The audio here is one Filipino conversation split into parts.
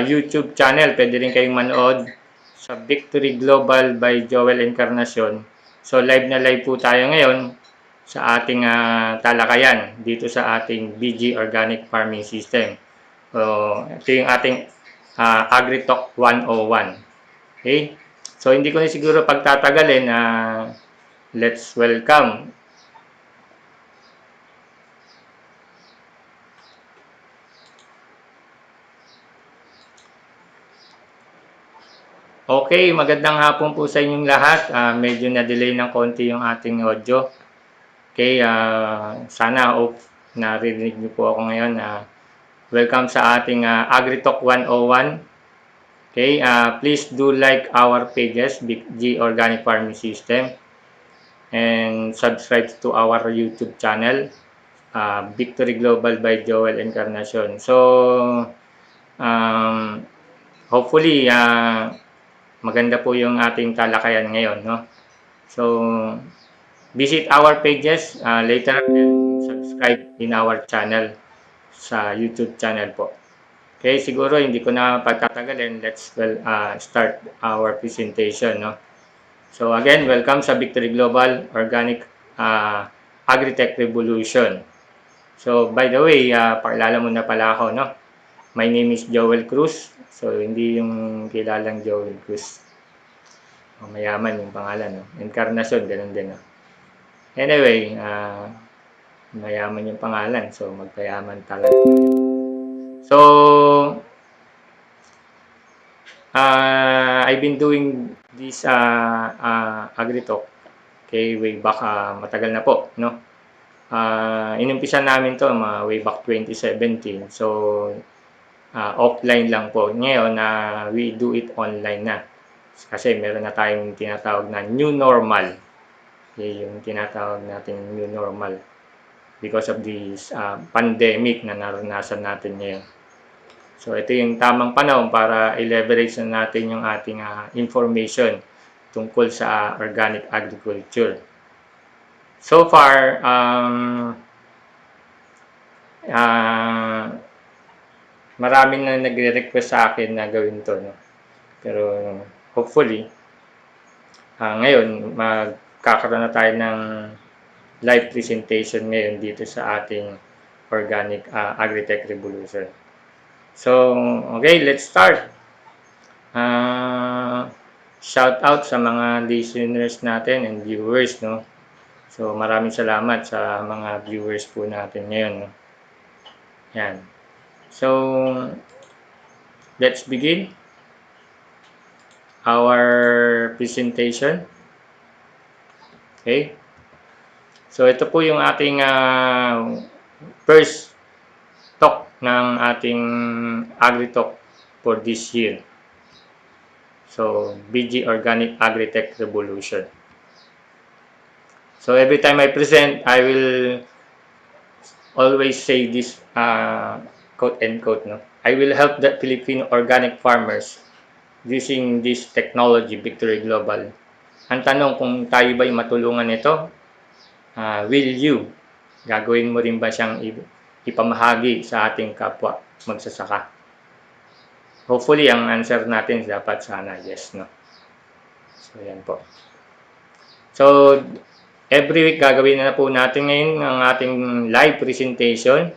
YouTube channel. Pwede rin kayong manood sa Victory Global by Joel Encarnacion. So live na live po tayo ngayon sa ating talakayan dito sa ating BG Organic Farming System. So ito yung ating AgriTalk 101. Okay? So hindi ko na siguro pagtatagalin. Let's welcome okay, magandang hapon po sa inyong lahat. Medyo na-delay ng konti yung ating audio. Okay, sana narinig niyo po ako ngayon. Welcome sa ating AgriTalk 101. Okay, please do like our pages, BG Organic Farming System, and subscribe to our YouTube channel, Victory Global by Joel Encarnacion. So, hopefully, maganda po yung ating talakayan ngayon, no? So, visit our pages later and subscribe in our channel sa YouTube channel po. Okay, siguro hindi ko na pagtatagalin. Let's start our presentation, no? So, again, welcome sa Victory Global Organic Agritech Revolution. So, by the way, pakilala mo na pala ako, no? My name is Joel Cruz. So, hindi yung kilalang Joel Cruz. Mayaman yung pangalan, no? Encarnacion, ganun din, no? Anyway, mayaman yung pangalan. So, magpayaman talaga. So, I've been doing this AgriTalk, okay, way back, matagal na po, no? Inumpisa namin to way back 2017. So, offline lang po. Ngayon, we do it online na. Kasi meron na tayong tinatawag na new normal. Okay, yung tinatawag natin new normal because of this pandemic na naranasan natin ngayon. So, ito yung tamang panahon para i-leverage na natin yung ating information tungkol sa organic agriculture. So far, maraming na nagre-request sa akin na gawin to, no? Pero hopefully, ngayon magkakaroon na tayo ng live presentation ngayon dito sa ating Organic Agritech Revolution. So, okay, let's start. Shout out sa mga listeners natin and viewers, no? So, maraming salamat sa mga viewers po natin ngayon, no? Yan. So, let's begin our presentation. Okay. So, ito po yung ating first talk ng ating AgriTalk for this year. So, BG Organic Agritech Revolution. So, every time I present, I will always say this quote and quote, no? I will help the Filipino organic farmers using this technology, Victory Global. Ang tanong kung tayo ba'y matulungan nito, will you? Gagawin mo rin ba siyang ipamahagi sa ating kapwa magsasaka? Hopefully, ang answer natin dapat sana yes, no? So, yan po. So, every week gagawin na po natin ngayon ang ating live presentation.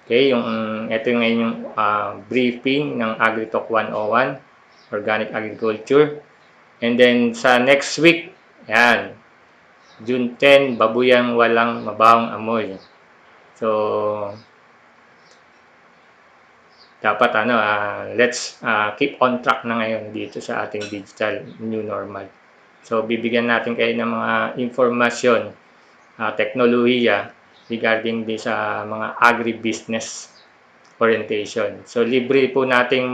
Okay, ito yung ngayon yung briefing ng AgriTalk 101, Organic Agriculture. And then sa next week, yan, June 10, babuyang walang mabawang amoy. So, dapat let's keep on track na ngayon dito sa ating digital new normal. So, bibigyan natin kayo ng mga informasyon, teknolohiya regarding din sa mga agribusiness orientation. So, libre po nating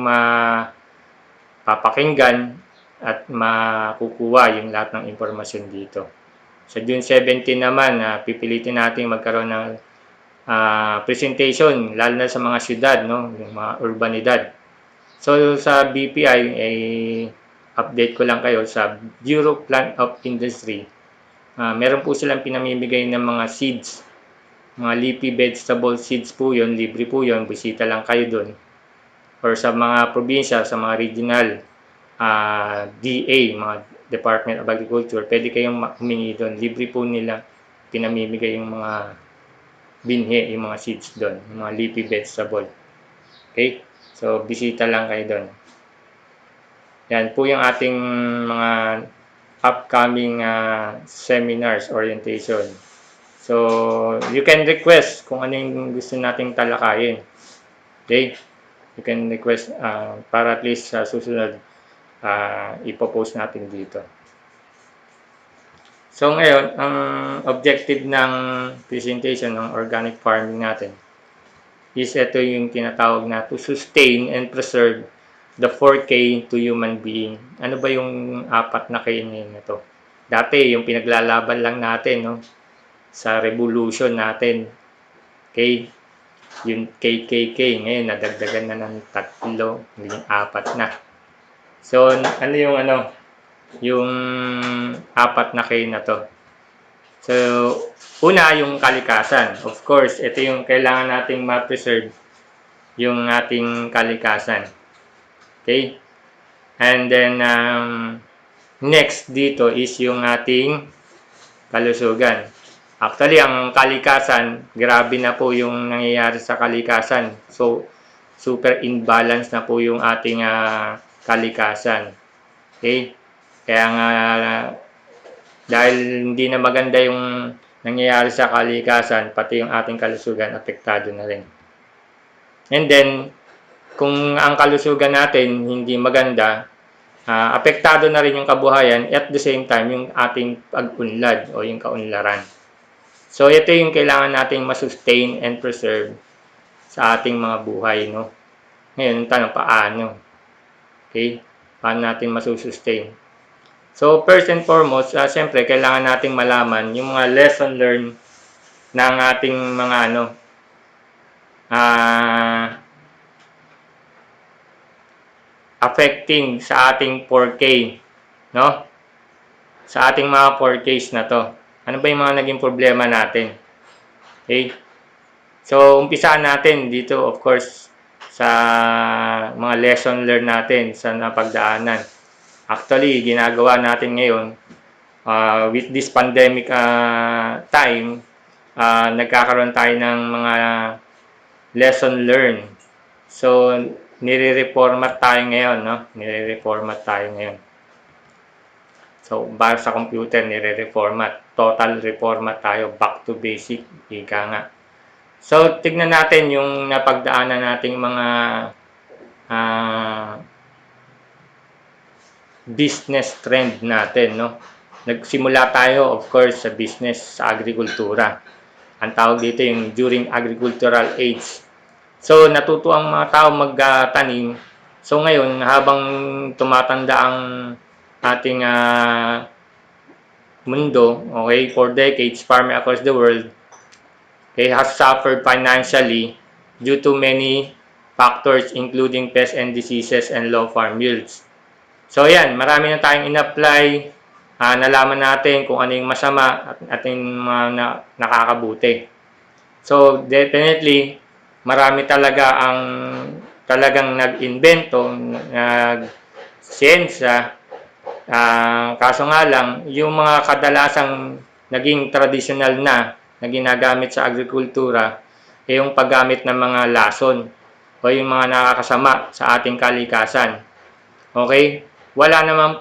mapapakinggan at makukuha yung lahat ng informasyon dito. Sa June 17 naman, pipilitin natin magkaroon ng presentation, lalo na sa mga syudad, no? Yung mga urbanidad. So, sa BPI, update ko lang kayo sa Bureau Plant of Industry. Meron po silang pinamimigay ng mga seeds, mga leafy vegetable seeds po yun, libre po yun, bisita lang kayo doon. or sa mga probinsya, sa mga regional DA, mga Department of Agriculture, pwede kayong humingi doon. Libre po nila pinamimigay yung mga binhi, yung mga seeds doon, yung mga leafy vegetable. Okay? So, bisita lang kayo doon. Yan po yung ating mga upcoming seminars, orientation. So, you can request kung ano yung gusto nating talakayin. Okay? You can request para at least sa susunod ipopost natin dito. So, ngayon, ang objective ng presentation ng organic farming natin is ito yung tinatawag na to sustain and preserve the 4K to human being. Ano ba yung apat na K na ito? Dati, yung pinaglalaban lang natin, no? Sa revolution natin. Okay? Yung KKK. Ngayon, nadagdagan na ng 3, naging 4 na. So, ano yung apat na K na to? So, una, yung kalikasan. Of course, ito yung kailangan nating ma-preserve, yung ating kalikasan. Okay? And then, next dito is yung ating kalusugan. Actually, ang kalikasan, grabe na po yung nangyayari sa kalikasan. So, super imbalance na po yung ating kalikasan. Okay? Kaya nga, dahil hindi na maganda yung nangyayari sa kalikasan, pati yung ating kalusugan, apektado na rin. And then, kung ang kalusugan natin hindi maganda, apektado na rin yung kabuhayan, at the same time, yung ating pag-unlad o yung kaunlaran. So, ito yung kailangan nating masustain and preserve sa ating mga buhay, no? Ngayon, tanong, paano? Okay? Paano natin masusustain? So, first and foremost, siyempre, kailangan nating malaman yung mga lesson learned ng ating mga affecting sa ating 4K, no? Sa ating mga 4Ks na to. Ano ba yung mga naging problema natin? Okay? So, umpisaan natin dito, of course, sa mga lesson learned natin sa napagdaanan. Actually, ginagawa natin ngayon, with this pandemic time, nagkakaroon tayo ng mga lesson learned. So, nire-reformat tayo ngayon, no? Nire-reformat tayo ngayon. So, para sa computer, nire-reformat. Total reformat tayo. Back to basic. Ika nga. So, tignan natin yung napagdaanan nating mga business trend natin, no? Nagsimula tayo, of course, sa business sa agrikultura. Ang tawag dito yung during agricultural age. So, natuto ang mga tao magtanim. So, ngayon, habang tumatanda ang ating mundo, okay, for decades, farming across the world, okay, has suffered financially due to many factors including pests and diseases and low farm yields. So, yan, marami na tayong in-apply, nalaman natin kung ano yung masama at yung mga nakakabuti. So, definitely, marami talaga ang talagang nag-invento, nag-siyensya. Kaso nga lang, yung mga kadalasang naging traditional na ginagamit sa agrikultura, yung paggamit ng mga lason o yung mga nakakasama sa ating kalikasan. Okay? Wala namang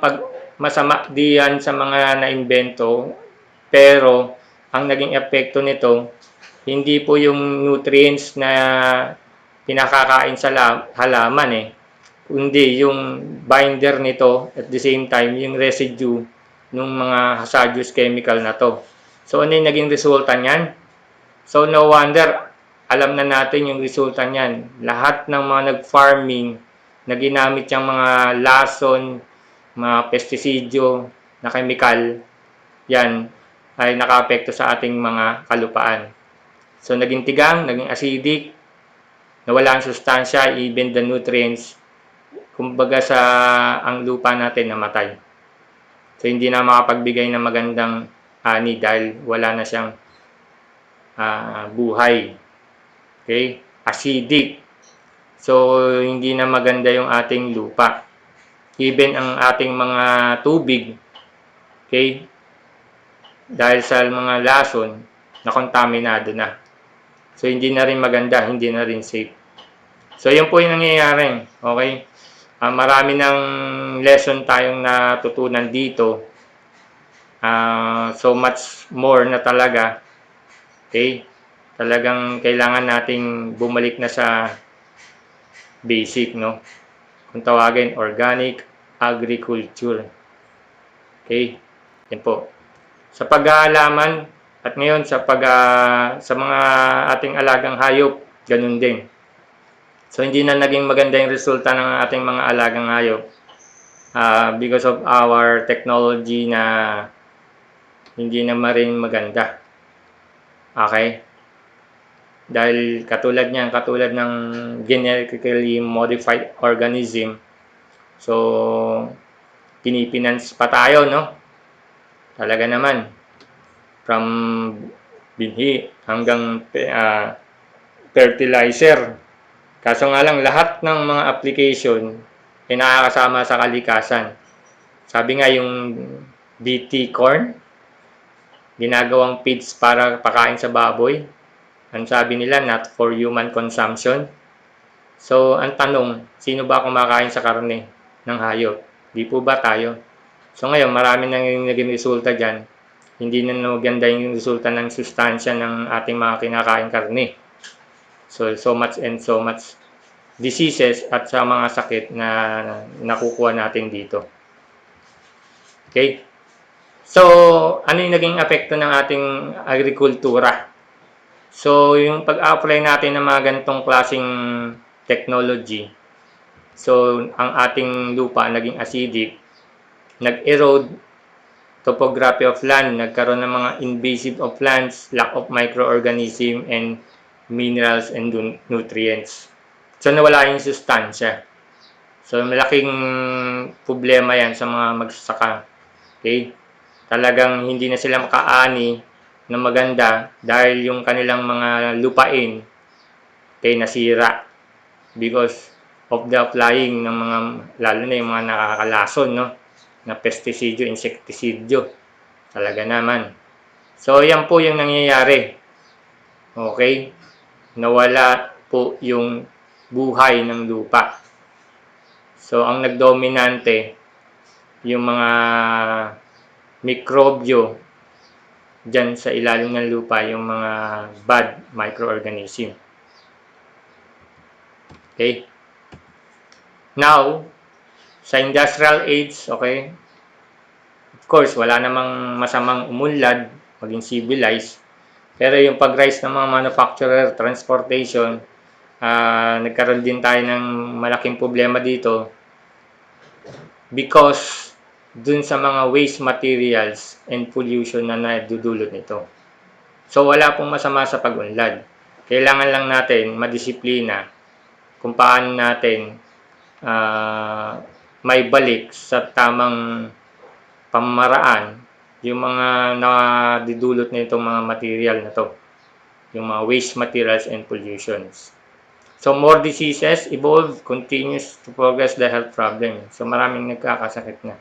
masama diyan sa mga na-invento, pero ang naging epekto nito, hindi po yung nutrients na pinakakain sa halaman kundi yung binder nito at the same time yung residue ng mga hazardous chemical na to. So, ano yung naging resulta niyan? So, no wonder, alam na natin yung resulta niyan. Lahat ng mga nag-farming na ginamit yung mga lason, mga pestisidyo na chemical, yan ay naka-apekto sa ating mga kalupaan. So, naging tigang, naging acidic, nawala ang sustansya, even the nutrients, kumbaga ang lupa natin namatay. So, hindi na makapagbigay ng magandang ani dahil wala na siyang buhay. Okay? Acidic. So, hindi na maganda yung ating lupa. Even ang ating mga tubig, okay, dahil sa mga lason, nakontaminado na. So, hindi na rin maganda, hindi na rin safe. So, yun po yung nangyayari. Okay? Marami ng lesson tayong natutunan dito. So much more na talaga. Okay? Talagang kailangan nating bumalik na sa basic, no? Kung tawagin, organic agriculture. Okay? Yan po. Sa pag-aalaman at ngayon sa sa mga ating alagang hayop, ganun din. So hindi na naging maganda yung resulta ng ating mga alagang hayop because of our technology na hindi na rin maganda. Okay? Dahil katulad ng genetically modified organism, so pinipinance pa tayo, no? Talaga naman. From binhi hanggang fertilizer. Kaso nga lang, lahat ng mga application ay nakakasama sa kalikasan. Sabi nga yung BT corn, ginagawang feeds para pakain sa baboy. Ang sabi nila, not for human consumption. So, ang tanong, sino ba kumakain sa karne ng hayop? Di po ba tayo? So, ngayon, marami nang naging resulta dyan. Hindi na maganda yung resulta ng sustansya ng ating mga kinakain karne. So much and so much diseases at sa mga sakit na nakukuha natin dito. Okay? So, ano yung naging epekto ng ating agrikultura? So, yung pag-apply natin ng mga ganitong klaseng technology, so, ang ating lupa naging acidic, nag-erode topography of land, nagkaroon ng mga invasive of plants, lack of microorganism and minerals and nutrients. So, nawala yung sustansya. So, malaking problema yan sa mga magsasaka. Okay? Talagang hindi na sila makaani na maganda dahil yung kanilang mga lupain okay, nasira because of the applying ng mga, lalo na yung mga nakakalason, no? Na pestisidyo, insektisidyo. Talaga naman. So, yan po yung nangyayari. Okay? Nawala po yung buhay ng lupa. So, ang nagdominante, yung mga mikrobyo dyan sa ilalim ng lupa, yung mga bad microorganism. Okay? Now, sa industrial age, okay, of course, wala namang masamang umunlad, maging civilized. Pero yung pag-rise ng mga manufacturer, transportation, nagkaroon din tayo ng malaking problema dito because dun sa mga waste materials and pollution na nadudulot nito. So, wala pong masama sa pag-unlad. Kailangan lang natin madisiplina kung paano natin may balik sa tamang pamamaraan yung mga nadudulot na itong mga material na to, yung mga waste materials and pollutions. So, more diseases evolve, continues to progress the health problem. So, maraming nagkakasakit na.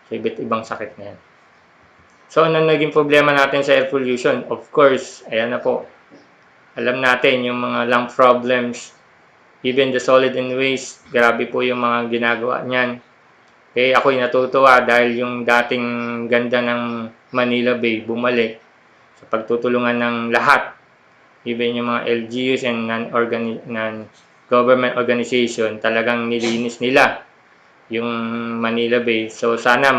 So, iba't ibang sakit na yan. So, ano naging problema natin sa air pollution? Of course, ayan na po. Alam natin yung mga lung problems, even the solid and waste, grabe po yung mga ginagawa niyan. Okay, ako'y natutuwa dahil yung dating ganda ng Manila Bay bumalik sa pagtutulungan ng lahat, even yung mga LGUs and non-government organization, talagang nilinis nila yung Manila Bay. So sana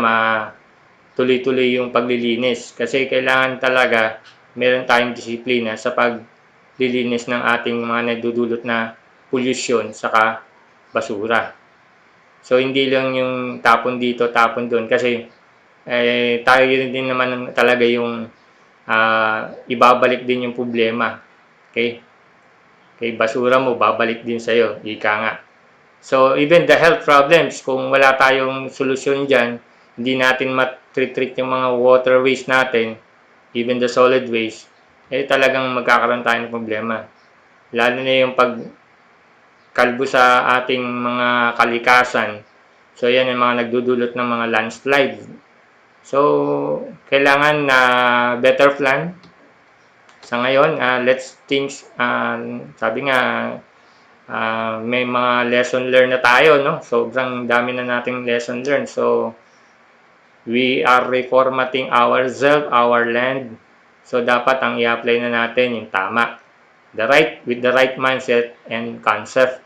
tuloy-tuloy yung paglilinis kasi kailangan talaga meron tayong disiplina sa paglilinis ng ating mga nadudulot na pollution saka basura. So hindi lang yung tapon dito, tapon doon kasi tayo din naman talaga yung ibabalik din yung problema. Okay? Kay basura mo, babalik din sa'yo. Ika nga. So, even the health problems, kung wala tayong solusyon dyan, hindi natin treat yung mga waterways natin, even the solid waste, talagang magkakaroon tayo ng problema. Lalo na yung kalbo sa ating mga kalikasan. So yan ang mga nagdudulot ng mga landslide. So kailangan na better plan. Sa ngayon, let's think, sabi nga, may mga lesson learned na tayo, no? Sobrang dami na nating lesson learned. So we are reformatting ourselves, our land. So dapat ang i-apply na natin yung tama. With the right mindset and concept.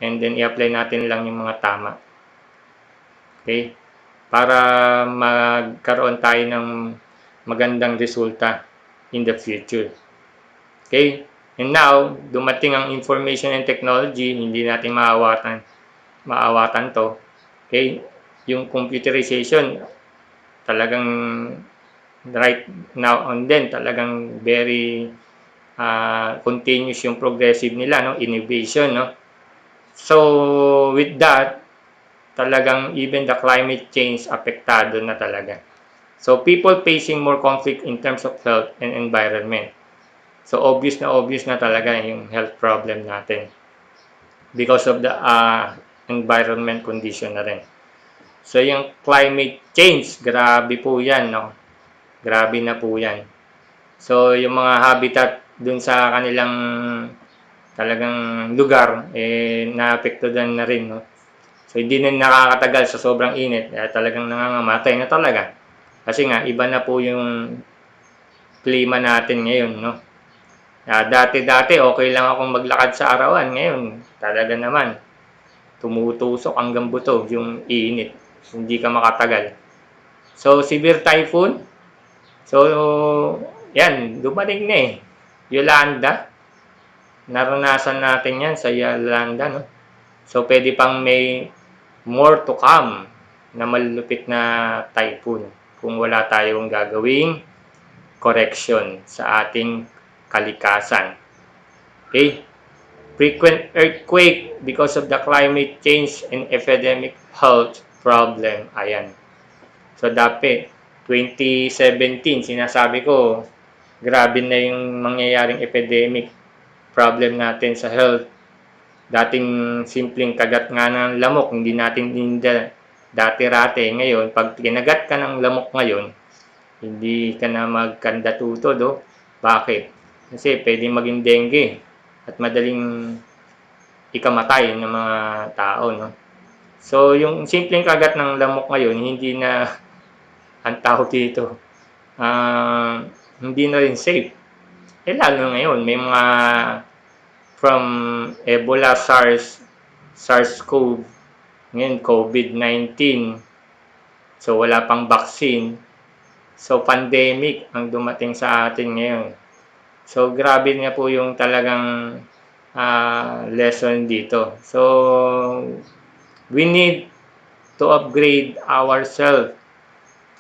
And then i-apply natin lang yung mga tama. Okay? Para magkaroon tayo ng magandang resulta in the future. Okay? And now, dumating ang information and technology, hindi natin maawatan to. Okay? Yung computerization, talagang right now and then, talagang very continuous yung progressive nila, no? Innovation, no? So, with that, talagang even the climate change apektado na talaga. So, people facing more conflict in terms of health and environment. So, obvious na talaga yung health problem natin because of the environment condition na rin. So, yung climate change, grabe po yan, no? Grabe na po yan. So, yung mga habitat dun sa kanilang talagang lugar, naapektuhan na rin, no? So, hindi na nakakatagal sa sobrang init, talagang nangangamatay na talaga. Kasi nga, iba na po yung klima natin ngayon, no? Dati-dati, okay lang akong maglakad sa arawan. Ngayon, talaga naman, tumutusok hanggang buto yung init. Hindi ka makatagal. So, severe typhoon. So, yan, dumating na eh. Yolanda. Naranasan natin yan sa Yolanda, no? So, pwede pang may more to come na malulupit na typhoon kung wala tayong gagawing correction sa ating kalikasan. Okay? Frequent earthquake because of the climate change and epidemic health problem. Ayan. So, dati, 2017, sinasabi ko, grabe na yung mangyayaring epidemic problem natin sa health. Dating simpleng kagat nga ng lamok, hindi natin dati-rate. Ngayon, pag kinagat ka ng lamok ngayon, hindi ka na magkandatuto, do? Bakit? Kasi pwedeng maging dengue at madaling ikamatay ng mga tao, no? So, yung simpleng kagat ng lamok ngayon, hindi na ang tao dito. Hindi na rin safe. Lalo ngayon, may mga from Ebola, SARS-CoV, ngayon COVID-19. So, wala pang vaccine. So, pandemic ang dumating sa atin ngayon. So, grabe na po yung talagang lesson dito. So, we need to upgrade ourselves.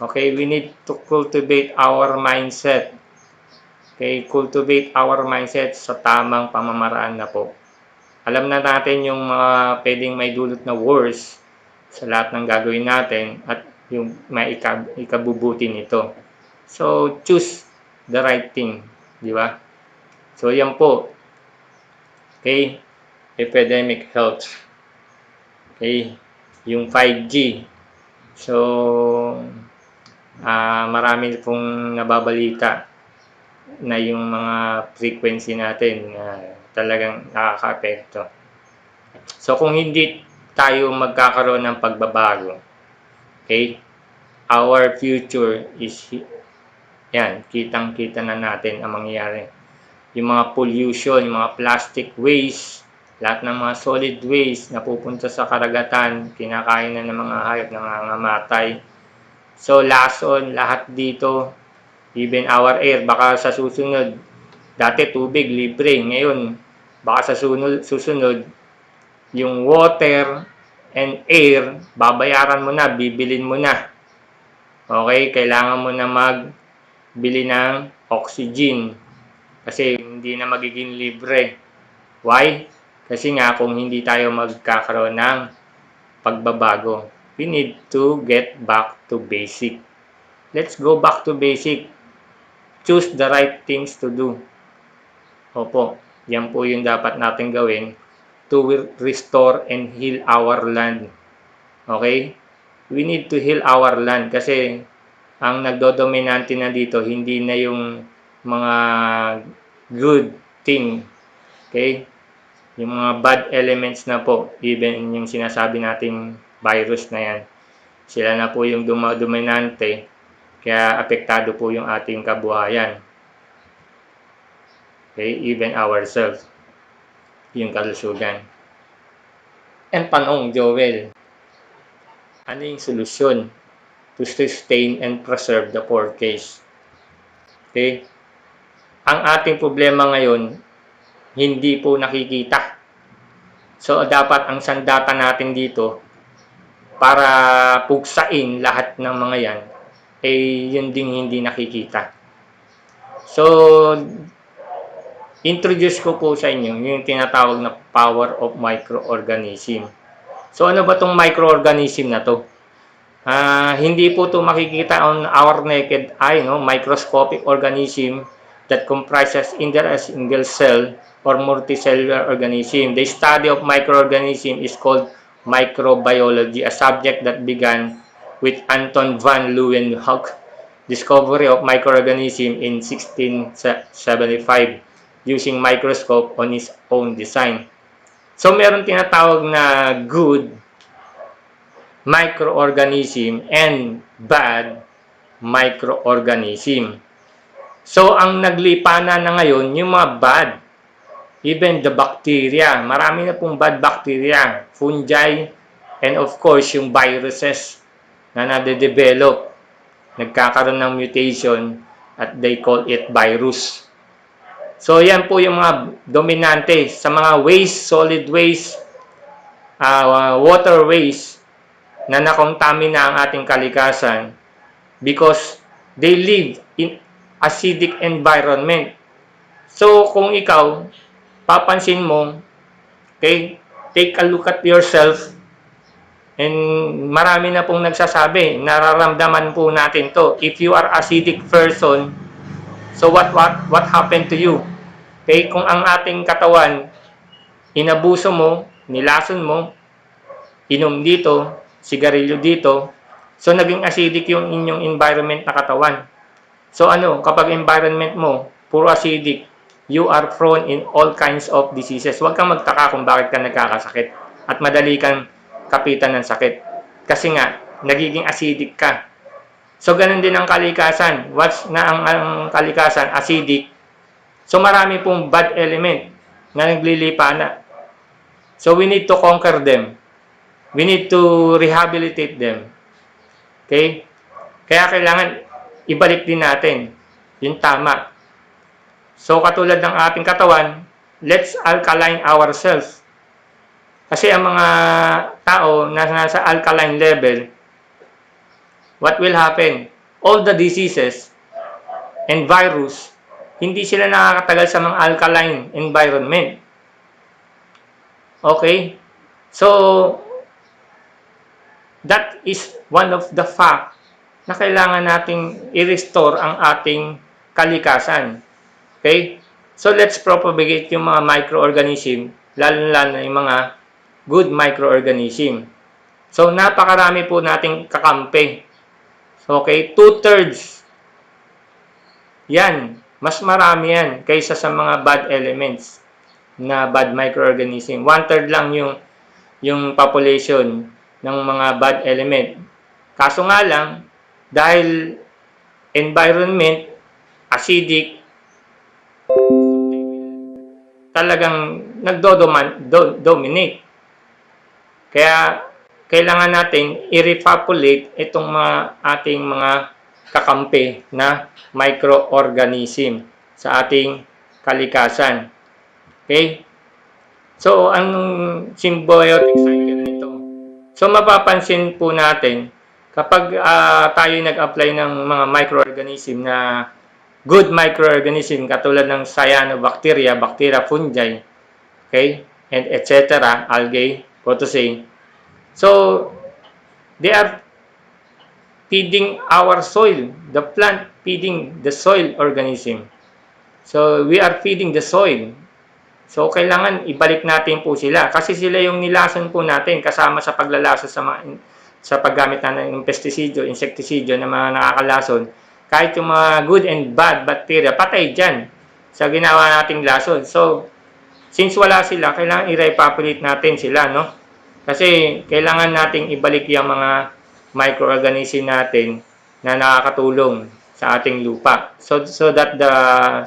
Okay, we need to cultivate our mindset. Okay, cultivate our mindset sa tamang pamamaraan na po. Alam na natin yung mga pwedeng may dulot na wars sa lahat ng gagawin natin at yung may ikabubuti nito. So, choose the right thing. Di ba? So, yan po. Okay? Epidemic health. Okay? Yung 5G. So, marami pong nababalita na yung mga frequency natin talagang nakaka-apekto. So, kung hindi tayo magkakaroon ng pagbabago, okay, our future is, yan, kitang-kita na natin ang mangyayari. Yung mga pollution, yung mga plastic waste, lahat ng mga solid waste na pupunta sa karagatan, kinakain na ng mga hayop, nangangamatay. So, lason, lahat dito, even our air, baka sa susunod, dati tubig, libre. Ngayon, baka sa susunod, yung water and air, babayaran mo na, bibilin mo na. Okay, kailangan mo na magbili ng oxygen. Kasi hindi na magiging libre. Why? Kasi nga, kung hindi tayo magkakaroon ng pagbabago, we need to get back to basic. Let's go back to basic. Choose the right things to do. Opo, yan po yung dapat natin gawin to restore and heal our land. Okay? We need to heal our land kasi ang nagdodominante na dito hindi na yung mga good thing. Okay? Yung mga bad elements na po, even yung sinasabi nating virus na yan, sila na po yung dominante, kaya apektado po yung ating kabuhayan. Okay? Even ourselves, yung kalusugan. And tanong, Joel, ano yung solusyon to sustain and preserve the forecast? Okay? Ang ating problema ngayon, hindi po nakikita. So, dapat ang sandata natin dito para pugsain lahat ng mga yan, yun ding hindi nakikita. So, introduce ko po sa inyo yung tinatawag na power of microorganism. So, ano ba tong microorganism na to? Hindi po to makikita on our naked eye, no? Microscopic organism that comprises either a single cell or multicellular organism. The study of microorganism is called microbiology, a subject that began with Anton van Leeuwenhoek discovery of microorganism in 1675 using microscope on his own design. So, meron tinatawag na good microorganism and bad microorganism. So, ang naglipana na ngayon, yung mga bad, even the bacteria, marami na pong bad bacteria, fungi, and of course, yung viruses na nade-develop, nagkakaroon ng mutation at they call it virus. So, yan po yung mga dominante sa mga waste, solid waste, water waste na nakontamina ang ating kalikasan because they live in acidic environment. So, kung ikaw, papansin mo, okay, take a look at yourself, and marami na pong nagsasabi, nararamdaman po natin to. If you are acidic person, so what happened to you? Okay, kung ang ating katawan, inabuso mo, nilason mo, inom dito, sigarilyo dito, so naging acidic yung inyong environment na katawan. So ano, kapag environment mo, puro acidic, you are prone in all kinds of diseases. Huwag kang magtaka kung bakit ka nagkakasakit at madali kang kapitan ng sakit. Kasi nga, nagiging acidic ka. So ganun din ang kalikasan. What's na ang kalikasan? Acidic. So marami pong bad element na naglilipana. So we need to conquer them. We need to rehabilitate them. Okay? Kaya kailangan ibalik din natin yung tama. So katulad ng ating katawan, let's alkaline ourselves. Kasi ang mga tao na nasa alkaline level, what will happen? All the diseases and virus, hindi sila nakakatagal sa mga alkaline environment. Okay? So, that is one of the fact na kailangan nating i-restore ang ating kalikasan. Okay? So, let's propagate yung mga microorganism, lalo-lalo na yung mga good microorganism. So, napakarami po nating kakampi. So, okay? 2/3. Yan. Mas marami yan kaysa sa mga bad elements na bad microorganism. 1/3 lang yung population ng mga bad element. Kaso nga lang, dahil environment, acidic, talagang nagdo-dominate. Kaya, kailangan natin i-repopulate itong mga ating mga kakampi na microorganism sa ating kalikasan. Okay? So, anong symbiotic cycle nito? So, mapapansin po natin, kapag tayo nag-apply ng mga microorganism na good microorganism, katulad ng cyanobacteria, bacteria, fungi, okay, and etc., algae, protozoa. So, they are feeding our soil, the plant feeding the soil organism. So, we are feeding the soil. So, kailangan ibalik natin po sila kasi sila yung nilason po natin kasama sa paglalaso sa paggamit ng pestisidyo, insektisidyo na mga nakakalason. Kahit yung mga good and bad bacteria, patay dyan sa ginawa nating lason. So, since wala sila, kailangan i-repopulate natin sila, no? Kasi kailangan nating ibalik yung mga microorganism natin na nakakatulong sa ating lupa. So that the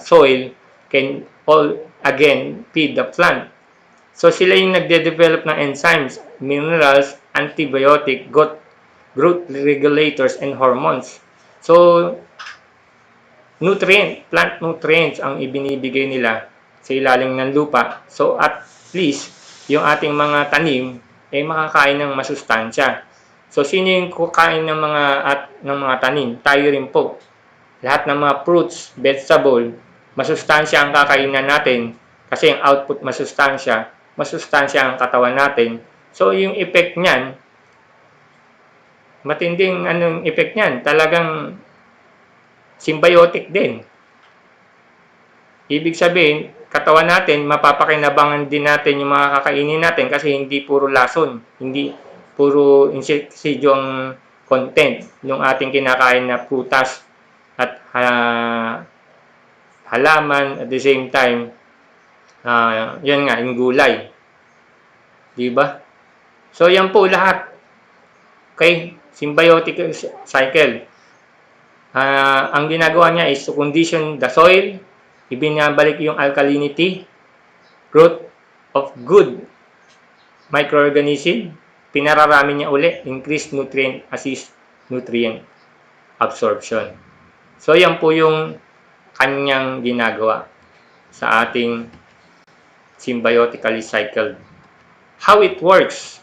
soil can all again feed the plant. So sila yung nagde-develop ng enzymes, minerals, antibiotic, growth regulators, and hormones. So plant nutrients ang ibinibigay nila sa ilalim ng lupa. So at least yung ating mga tanim ay makakain ng masustansya. So sino yung kukain ng mga tanim? Tayo rin po. Lahat ng mga fruits, vegetable, masustansya ang kakainan natin kasi yung output masustansya ang katawan natin. So yung effect niyan, matinding anong effect niyan? Talagang symbiotic din. Ibig sabihin, katawan natin, mapapakinabangan din natin yung mga kakainin natin kasi hindi puro lason, hindi puro insektisidyo ang content ng ating kinakain na prutas at halaman at the same time, yan nga, yung gulay. Diba? So, yan po lahat. Okay? Symbiotic cycle. Ang ginagawa niya is to condition the soil, ibinabalik yung alkalinity, growth of good microorganism, pinararami niya uli, increased nutrient assist nutrient absorption. So, yan po yung kanyang ginagawa sa ating symbiotically cycled. How it works?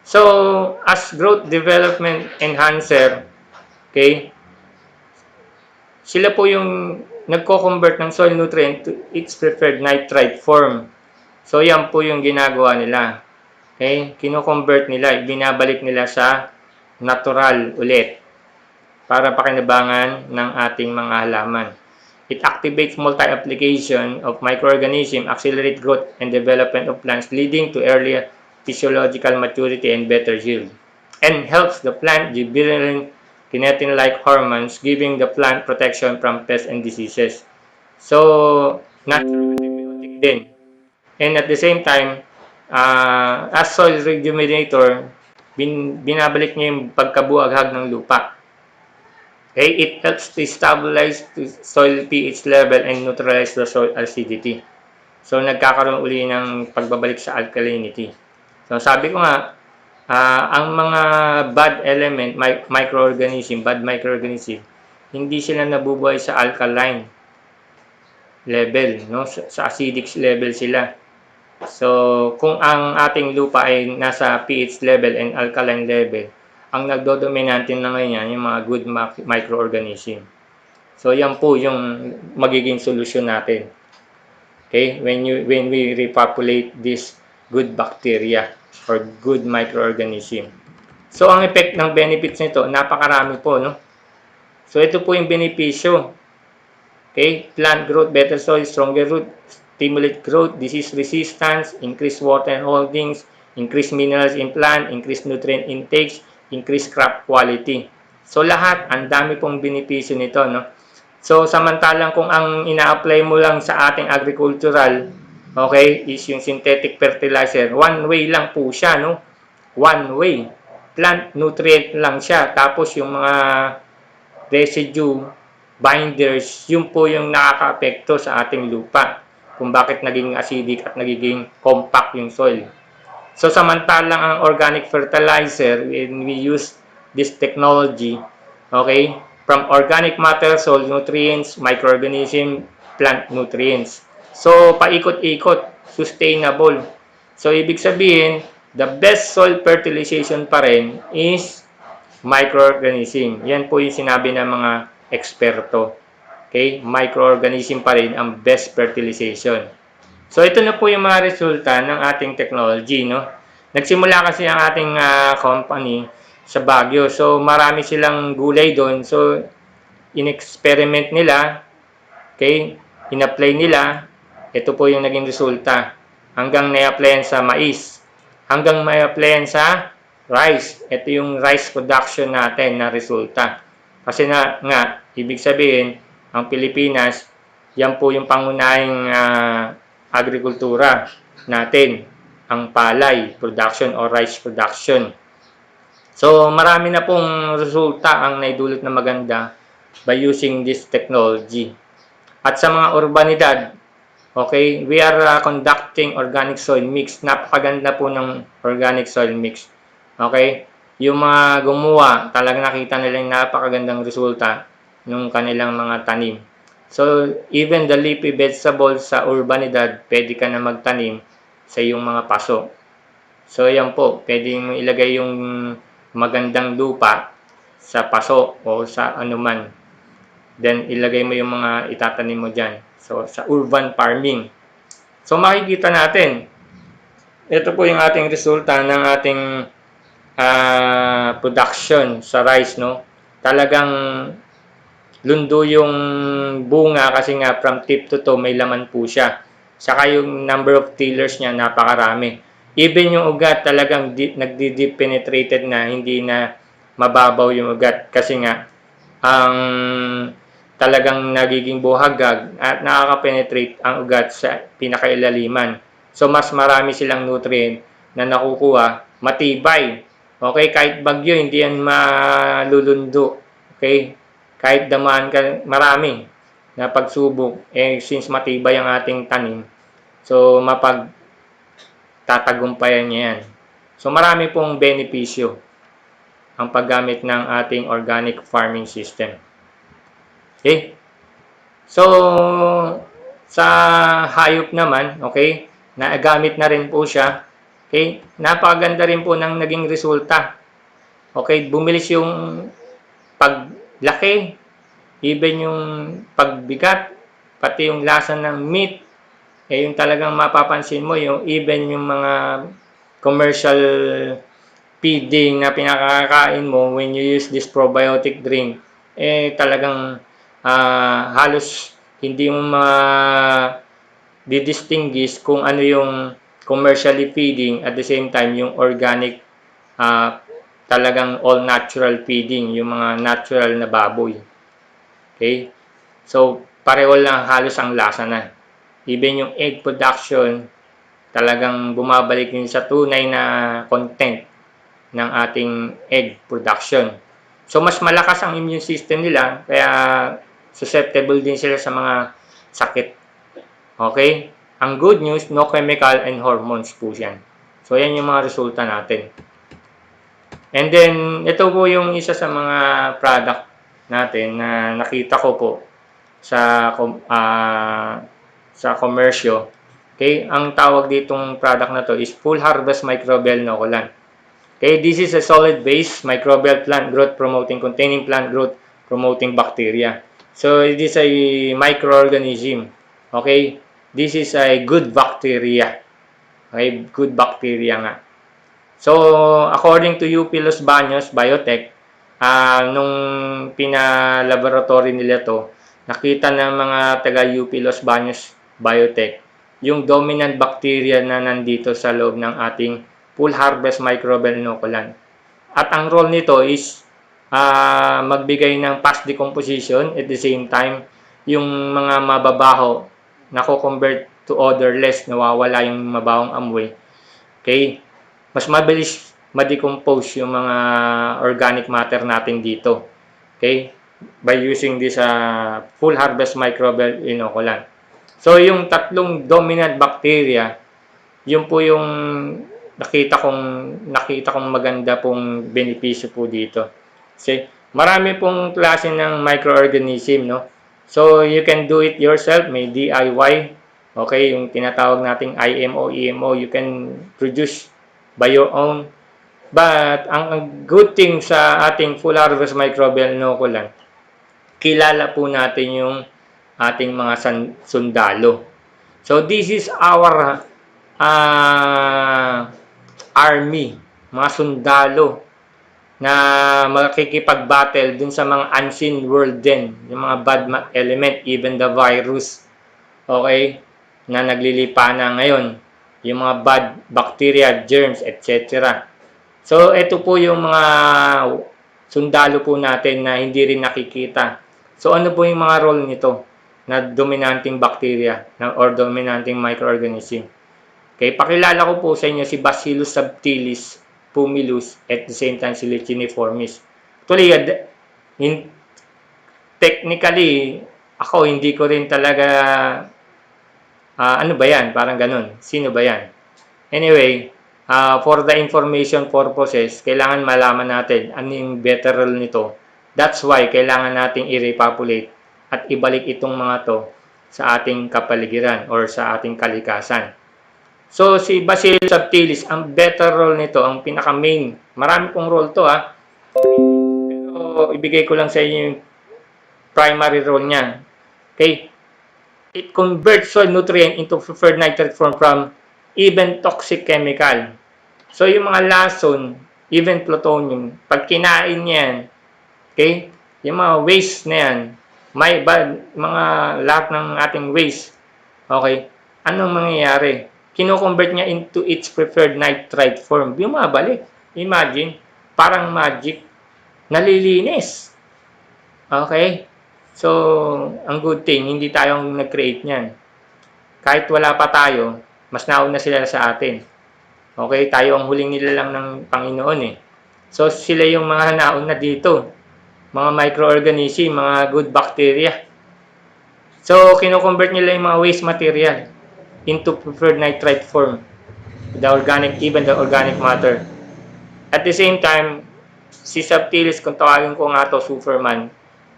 So, as growth development enhancer, okay, sila po yung nagko-convert ng soil nutrient to its preferred nitrite form. So, yan po yung ginagawa nila. Okay? Kino-convert nila, binabalik nila sa natural ulit para pakinabangan ng ating mga halaman. It activates multi-application of microorganisms, accelerate growth and development of plants, leading to earlier physiological maturity and better yield. And helps the plant gibberellin kinetin-like hormones, giving the plant protection from pests and diseases. So, natural antibiotic din. And at the same time, as soil rejuvenator, binabalik niya yung pagkabuhaghag ng lupa. Okay, it helps to stabilize the soil pH level and neutralize the soil acidity. So, nagkakaroon uli ng pagbabalik sa alkalinity. So, sabi ko nga, ang mga bad element, bad microorganism, hindi sila nabubuhay sa alkaline level, no? Sa acidic level sila. So, kung ang ating lupa ay nasa pH level and alkaline level, ang nagdodominante na ngayon yung mga good microorganism. So, yan po yung magiging solusyon natin. Okay? When we repopulate this good bacteria or good microorganism. So, ang effect ng benefits nito, napakarami po, no? So, ito po yung benepisyo. Okay? Plant growth, better soil, stronger root, stimulate growth, disease resistance, increase water holdings, increase minerals in plant, increase nutrient intakes, increase crop quality. So, lahat, ang dami pong benepisyo nito, no? So, samantalang kung ang ina-apply mo lang sa ating agricultural, okay, is yung synthetic fertilizer, one way lang po siya, no? One way. Plant nutrient lang siya. Tapos, yung mga residue, binders, yun po yung nakaka-apekto sa ating lupa. Kung bakit naging acidic at nagiging compact yung soil. So, samantalang ang organic fertilizer, when we use this technology, okay, from organic matter, soil nutrients, microorganism, plant nutrients. So, paikot-ikot, sustainable. So, ibig sabihin, the best soil fertilization pa rin is microorganism. Yan po yung sinabi ng mga eksperto. Okay, microorganism pa rin ang best fertilization. So, ito na po yung mga resulta ng ating technology, no? Nagsimula kasi ang ating company sa Baguio. So, marami silang gulay doon. So, in-experiment nila, okay, in-apply nila, Ito po yung naging resulta. Hanggang na-applyan sa mais. Hanggang ma-applyan sa rice. Ito yung rice production natin na resulta. Kasi nga ibig sabihin, ang Pilipinas, yan po yung pangunahing agrikultura natin. Ang palay production o rice production. So, marami na pong resulta ang naidulot na maganda by using this technology. At sa mga urbanidad, okay, we are conducting organic soil mix. Napakaganda po ng organic soil mix. Okay, yung mga gumawa, talagang nakita nila yung napakagandang resulta ng kanilang mga tanim. So, even the leafy vegetables sa urbanidad, pwede ka na magtanim sa iyong mga paso. So, yan po, pwede mo ilagay yung magandang lupa sa paso o sa anuman. Then, ilagay mo yung mga itatanim mo dyan. So, sa urban farming. So, makikita natin, ito po yung ating resulta ng ating production sa rice, no? Talagang lundo yung bunga kasi nga from tip to toe may laman po siya. Saka yung number of tillers niya napakarami. Even yung ugat talagang nagdi-deep penetrated na, hindi na mababaw yung ugat kasi nga ang talagang nagiging buhagag at nakaka-penetrate ang ugat sa pinakailaliman. So, mas marami silang nutrient na nakukuha, matibay. Okay, kahit bagyo, hindi yan malulundo. Okay, kahit damaan ka, marami na pagsubok. Since matibay ang ating tanim, so, mapagtatagumpayan niya yan. So, marami pong benepisyo ang paggamit ng ating organic farming system. Okay? So, sa hayop naman, okay, nagamit na rin po siya. Okay? Napakaganda rin po ng naging resulta. Okay? Bumilis yung paglaki, even yung pagbigat, pati yung lasa ng meat, yung talagang mapapansin mo, yung even yung mga commercial feeding na pinakakain mo when you use this probiotic drink, talagang halos hindi mo ma-distinguish kung ano yung commercially feeding at the same time yung organic, talagang all natural feeding, yung mga natural na baboy. Okay? So, pareho lang halos ang lasa na. Even yung egg production, talagang bumabalik yun sa tunay na content ng ating egg production. So, mas malakas ang immune system nila, kaya susceptible din sila sa mga sakit. Okay? Ang good news, no chemical and hormones po yan. So, yan yung mga resulta natin. And then, ito po yung isa sa mga product natin na nakita ko po sa komersyo. Okay? Ang tawag ditong product na to is Full Harvest Microbial Inoculant. Okay, this is a solid base microbial plant growth promoting containing plant growth promoting bacteria. So it is a microorganism. Okay, this is a good bacteria. Okay, good bacteria nga. So according to UP Los Baños Biotech, nung pinalaboratory nila to, nakita ng mga taga UP Los Baños Biotech yung dominant bacteria na nandito sa loob ng ating Full Harvest Microbial Inoculant. At ang role nito is magbigay ng fast decomposition at the same time yung mga mababaho nako-convert to odorless, nawawala yung mabawang amoy. Okay? Mas mabilis ma-decompose yung mga organic matter natin dito. Okay? By using this Full Harvest Microbial Inoculant. So yung tatlong dominant bacteria, yun po yung nakita kong maganda pong benepisyo po dito. Kasi marami pong klase ng microorganism, no? So you can do it yourself, may DIY. Okay, yung tinatawag nating IMO, EMO, you can produce by your own. But ang good thing sa ating Full Harvest Microbial Inoculant, kilala po natin yung ating mga sundalo. So this is our army, mga sundalo na makikipag-battle dun sa mga unseen world din, yung mga bad element, even the virus. Okay? na naglilipana ngayon, yung mga bad bacteria, germs, etc. So, ito po yung mga sundalo po natin na hindi rin nakikita. So, ano po yung mga role nito na dominanting bacteria or dominanting microorganism? Okay, pakilala ko po sa inyo si Bacillus subtilis pumilus at the same time si Licheniformis. Actually, technically, ako hindi ko rin talaga ano ba yan? Parang ganun. Sino ba yan? Anyway, for the information purposes, kailangan malaman natin ano yung better role nito. That's why kailangan nating i-repopulate at ibalik itong mga to sa ating kapaligiran or sa ating kalikasan. So, si Bacillus subtilis, ang better role nito, ang pinaka-main, marami pong role to pero ibigay ko lang sa inyo yung primary role niya. Okay? It converts soil nutrient into preferred nitrate form from even toxic chemical. So, yung mga lason, even plutonium, pag kinain yan, okay, yung mga waste na yan, may mga lahat ng ating waste, okay, anong mangyayari? Kino-convert niya into its preferred nitrite form. Yung mabalik. Imagine, parang magic, nalilinis. Okay? So, ang good thing, hindi tayong nag-create niyan. Kahit wala pa tayo, mas nauna sila sa atin. Okay? Tayo ang huling nilalang ng Panginoon eh. So, sila yung mga nauna dito. Mga microorganism, mga good bacteria. So, kino-convert nila yung mga waste material into preferred nitrite form. Even the organic matter. At the same time, si subtilis, kung tawagin ko nga to Superman,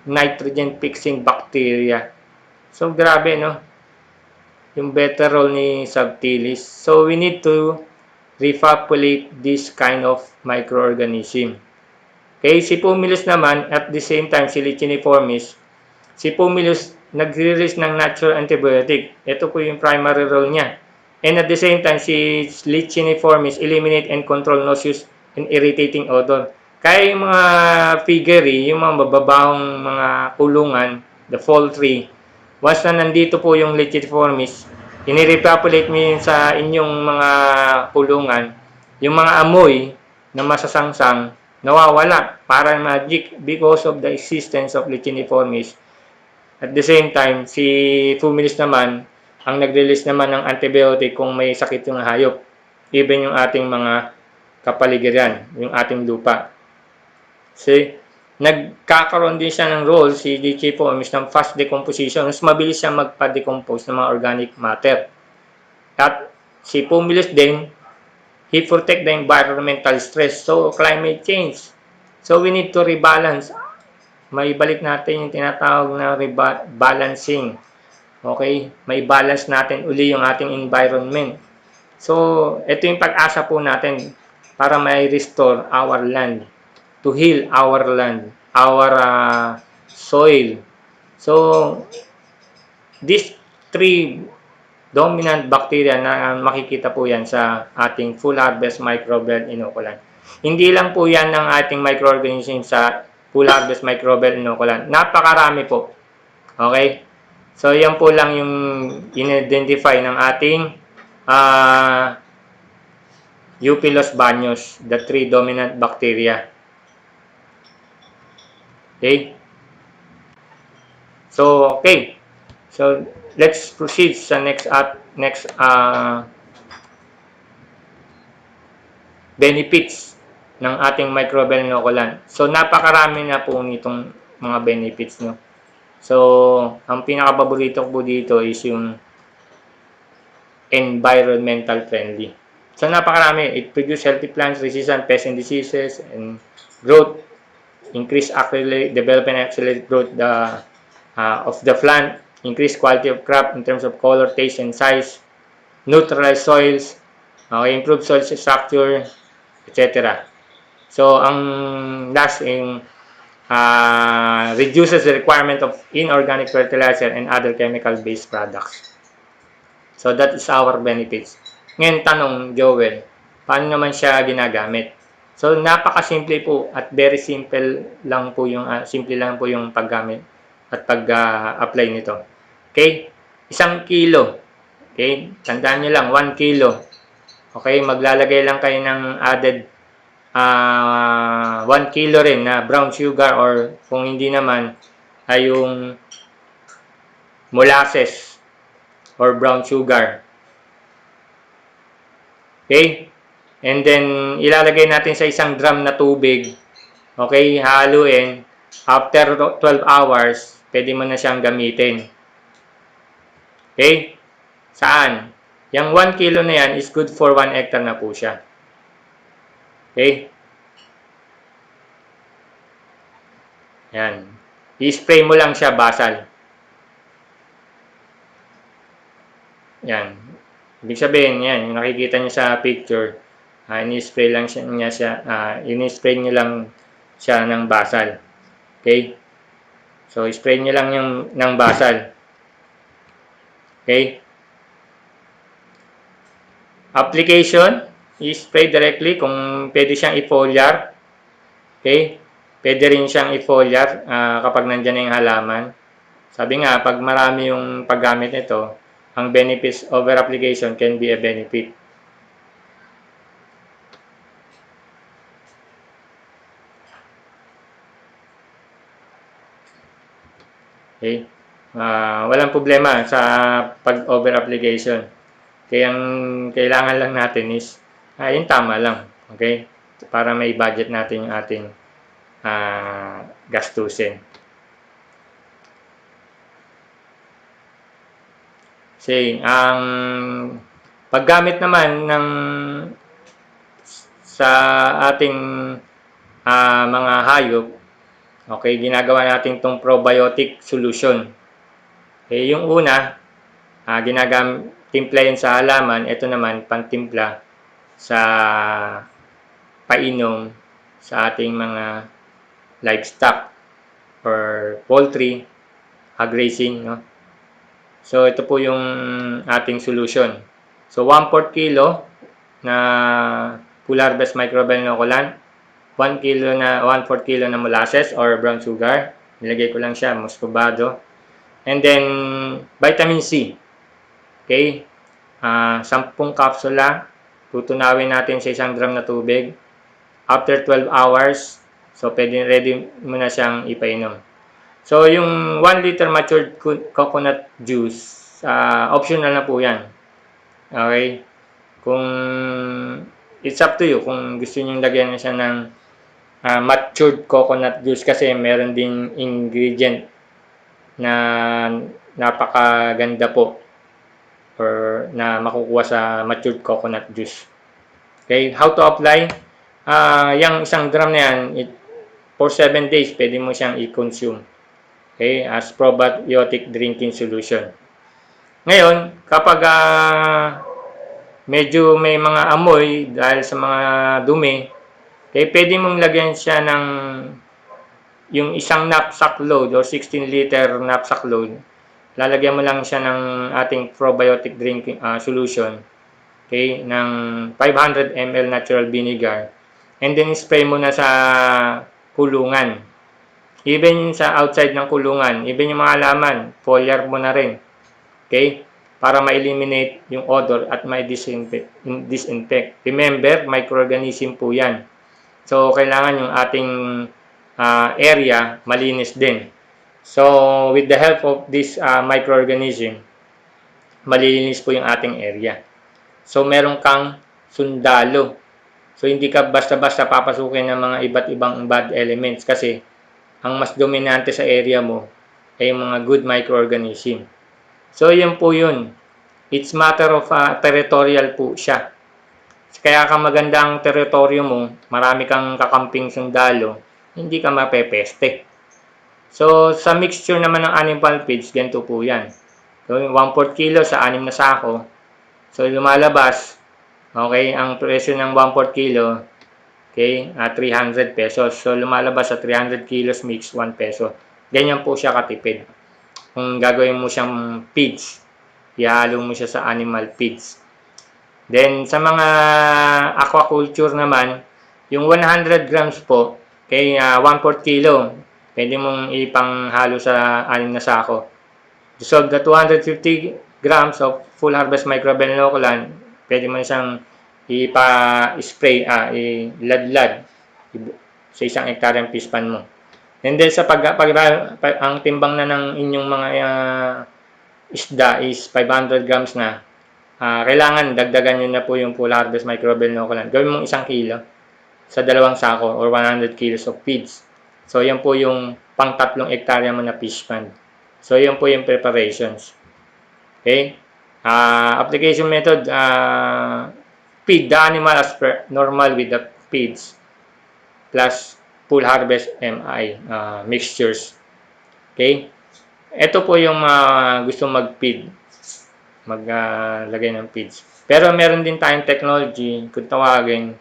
nitrogen fixing bacteria. So, grabe, no? Yung better role ni subtilis. So, we need to repopulate this kind of microorganism. Okay, si Pumilus naman, at the same time, si Licheniformis, si Pumilus nagre-release ng natural antibiotic. Ito po yung primary role niya. And at the same time, si Licheniformis eliminate and control nauseous and irritating odor. Kaya yung mga piggery, yung mga mababahong mga kulungan, the poultry, once na nandito po yung Licheniformis, inirepopulate mo yun sa inyong mga kulungan, yung mga amoy na masasangsang, nawawala, parang magic because of the existence of Licheniformis. At the same time, si Fumilis naman, ang nag-release naman ng antibiotic kung may sakit yung hayop. Even yung ating mga kapaligiran, yung ating lupa. See, nagkakaroon din siya ng role, si Licheniformis, ng fast decomposition. Mas mabilis siya magpa-decompose ng mga organic matter. At si Fumilis din, he protect the environmental stress. So, climate change. So, we need to rebalance. May balik natin yung tinatawag na rebalancing. Okay? May balance natin uli yung ating environment. So, ito yung pag-asa po natin para may restore our land, to heal our land, our soil. So, these three dominant bacteria na makikita po yan sa ating full harvest microbial inoculant. Hindi lang po yan ng ating microorganism sa full harvest microbial inoculant. Napakarami po. Okay? So, yan po lang yung in-identify ng ating Euphilos banyos, the three dominant bacteria. Okay? So, okay. So, let's proceed sa next benefits ng ating microbial inoculant. So, napakarami na po nitong mga benefits, no? So, ang pinaka-paborito ko po dito is yung environmental friendly. So, napakarami. It produces healthy plants, resistant pests and diseases, and growth, increase development and accelerate growth of the plant, increase quality of crop in terms of color, taste, and size, neutralize soils, improve soil structure, etc. So, ang last yung reduces the requirement of inorganic fertilizer and other chemical-based products. So, that is our benefits. Ngayon, tanong, Joel, paano naman siya ginagamit? So, napaka-simple po at very simple lang po yung paggamit at pag-apply nito. Okay? 1 kilo Okay, tandaan nyo lang, 1 kilo. Okay, maglalagay lang kayo ng added 1 kilo rin na brown sugar, or kung hindi naman ay yung molasses or brown sugar. Okay? And then, ilalagay natin sa isang drum na tubig. Okay? Haluin. After 12 hours, pwede mo na siyang gamitin. Okay? Saan? Yung 1 kilo na yan is good for 1 hectare na po siya. Okay? Yan. I-spray mo lang siya basal. Yan. Ibig sabihin, yan, yung nakikita niyo sa picture, ini-spray lang niya siya, ini-spray niyo lang siya ng basal. Okay? So, spray niyo lang yung ng basal. Okay? Application, i-spray directly kung pwede siyang i-foliar. Okay? Pwede rin siyang i-foliar kapag nandiyan na yung halaman. Sabi nga, pag marami yung paggamit nito, ang benefits over application can be a benefit. Okay? Walang problema sa pag-over application. Kaya ang kailangan lang natin is yung tama lang. Okay? Para may budget natin yung ating gastusin. Kasi ang paggamit naman ng sa ating mga hayop, okay, ginagawa natin itong probiotic solution. Okay, yung una, timpla yun sa halaman. Ito naman, pantimpla sa painom sa ating mga livestock or poultry, grazing, no? So, ito po yung ating solution. So, 1/4 kilo na full harvest microbial inoculant, 1/4 kilo na molasses or brown sugar. Nilagay ko lang siya, muscovado. And then, vitamin C. Okay? 10 kapsula. Tutunawin natin sa isang drum na tubig. After 12 hours, so pwede ready mo na siyang ipainom. So, yung 1 liter matured coconut juice, optional na po yan. Okay? Kung it's up to you kung gusto niyo lagyan na siya ng matured coconut juice, kasi meron ding ingredient na napakaganda po or na makukuha sa matured coconut juice. Okay, how to apply? Yung isang drum na yan, for 7 days, pwede mo siyang i-consume. Okay, as probiotic drinking solution. Ngayon, kapag medyo may mga amoy dahil sa mga dumi, okay, pwede mong lagyan siya ng yung isang knapsack load or 16 liter knapsack load. Lalagyan mo lang siya ng ating probiotic drinking solution. Okay, ng 500 ml natural vinegar. And then spray mo na sa kulungan. Even sa outside ng kulungan, even yung mga halaman, foliar mo na rin. Okay? Para ma-eliminate yung odor at disinfect. Remember, microorganism po yan. So, kailangan yung ating area malinis din. So, with the help of this microorganism, malilinis po yung ating area. So, meron kang sundalo. So, hindi ka basta-basta papasukin ng mga iba't ibang bad elements, kasi ang mas dominante sa area mo ay yung mga good microorganism. So, yun po yun. It's matter of territorial po siya. Kaya ka maganda ang teritoryo mo, marami kang kakamping sundalo, hindi ka mapepeste. So, sa mixture naman ng animal feeds, ganito po yan. So, 1/4 kilo sa 6 na sako. So, lumalabas, okay, ang presyo ng 1/4 kilo, okay, 300 pesos. So, lumalabas sa 300 kilos mix, 1 peso. Ganyan po siya katipid. Kung gagawin mo siyang feeds, ihalo mo siya sa animal feeds. Then, sa mga aquaculture naman, yung 100 grams po, okay, 1/4 kilo, pwede mong ipanghalo sa 6 na sako. Dissolve the 250 grams of full harvest microbial inoculant, pwede mo na siyang ipa-spray, iladlad sa isang hektaryang fish pan mo. And then sa ang timbang na ng inyong mga isda is 500 grams na, kailangan dagdagan nyo na po yung full harvest microbial inoculant. Gawin mong 1 kilo sa 2 sako or 100 kilos of feeds. So, yan po yung pang 3 hektarya mo na fish pond. So, yan po yung preparations. Okay? Application method, feed the animal as per normal with the feeds plus full harvest MI mixtures. Okay? Ito po yung gusto mag-feed. Maglagay ng feeds. Pero meron din tayong technology, kung tawagin,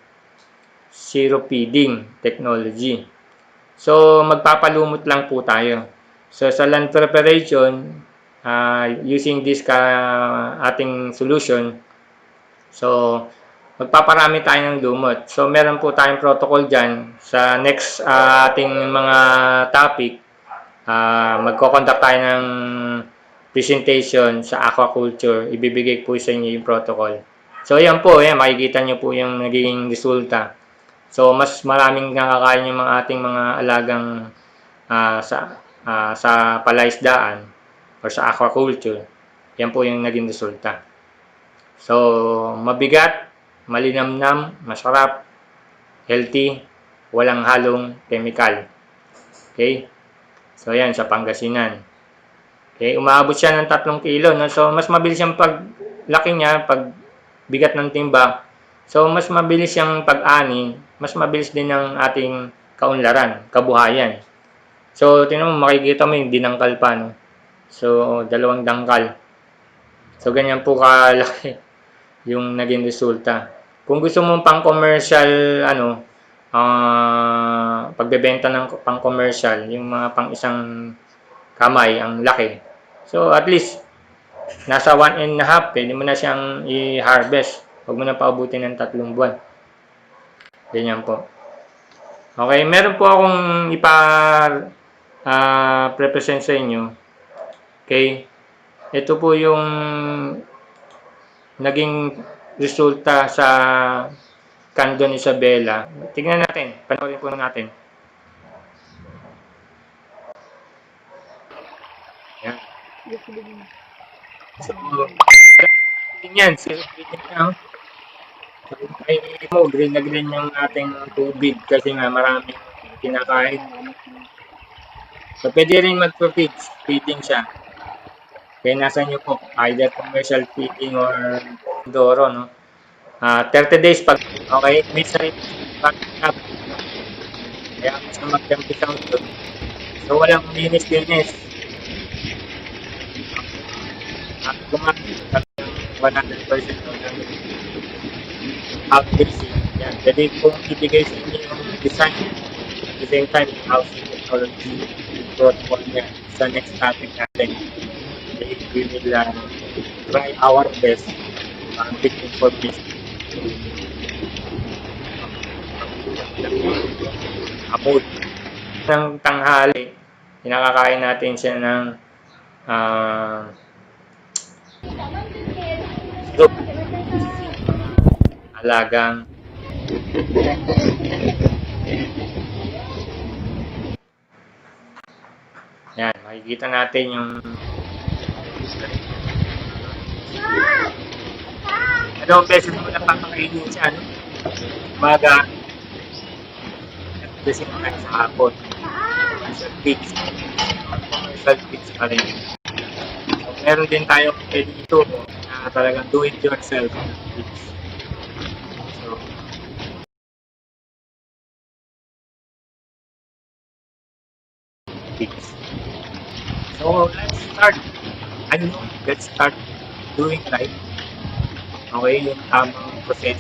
zero feeding technology. So, magpapalumot lang po tayo. So, sa land preparation, using this ating solution, so, magpaparami tayo ng lumot. So, meron po tayong protocol dyan. Sa next ating mga topic, magko-conduct tayo ng presentation sa aquaculture. Ibibigay po sa inyo yung protocol. So, yan po. Makikita nyo po yung naging resulta. So, mas maraming nakakain yung mga ating mga alagang sa palaisdaan or sa aquaculture. Yan po yung naging resulta. So, mabigat, malinamnam, masarap, healthy, walang halong chemical. Okay? So, yan, sa Pangasinan. Okay, umaabot siya ng 3 kilo. No? So, mas mabilis yung paglaki niya, pag bigat ng timba. So, mas mabilis yung pag-ani, mas mabilis din ang ating kaunlaran, kabuhayan. So, tingnan mo, makikita mo yung dinangkal pa, no? So, 2 dangkal. So, ganyan po kalaki yung naging resulta. Kung gusto mo pang commercial, pagbebenta ng pang commercial, yung mga pang isang kamay, ang laki. So, at least, nasa 1.5, pwede mo na siyang i-harvest. Huwag mo na paubutin ng 3 buwan. Ganyan po. Okay, meron po akong ipa-represent sa inyo. Okay, ito po yung naging resulta sa Candon Isabela. Tingnan natin, panoorin po natin. Yan. So, yan, self-feeding na. So, ay mo, green na green yung ating tubig kasi nga maraming kinakain. So, pwede rin mag-feeding siya. Kaya nasa nyo po, either commercial feeding or Doro, no? 30 days pag, okay, minsan up. Kaya mas na mag-tempisang ito. So, walang linis-linis. Gumamit ng 100% organic. Outfitting. Yan. Pwede kong ibigay sa inyo yung design. At the same time, yung housing technology, yung protocol niya sa next topic natin. We will try our best with information. Amod. Ng tanghali, pinakakain natin siya ng soup. Alagang yan, makikita natin yung anong beses mo na papakainin siya, no? Umaga, kasi tayo sa hapon. Commercial feeds. Commercial feeds pa rin. So, meron din tayong pwede ito na talagang do it yourself feeds. So, feeds. So, let's start doing right. Okay, yung tamang process.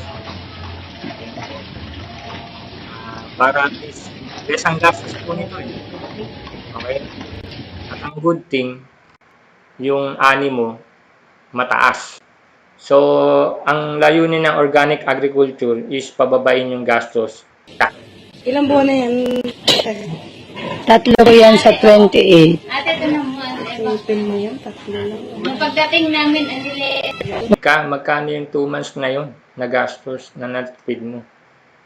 Para at least, less ang gastos po nito eh. Okay? At ang good thing, yung ani mo, mataas. So, ang layunin ng organic agriculture is pababain yung gastos. Ilang buwan na yan? 3 ko yan sa 28. Open mo yan, 3 lang. Nung pagdating namin, ang liliit. Magkano yung 2 months na yun na gastos na natipid mo?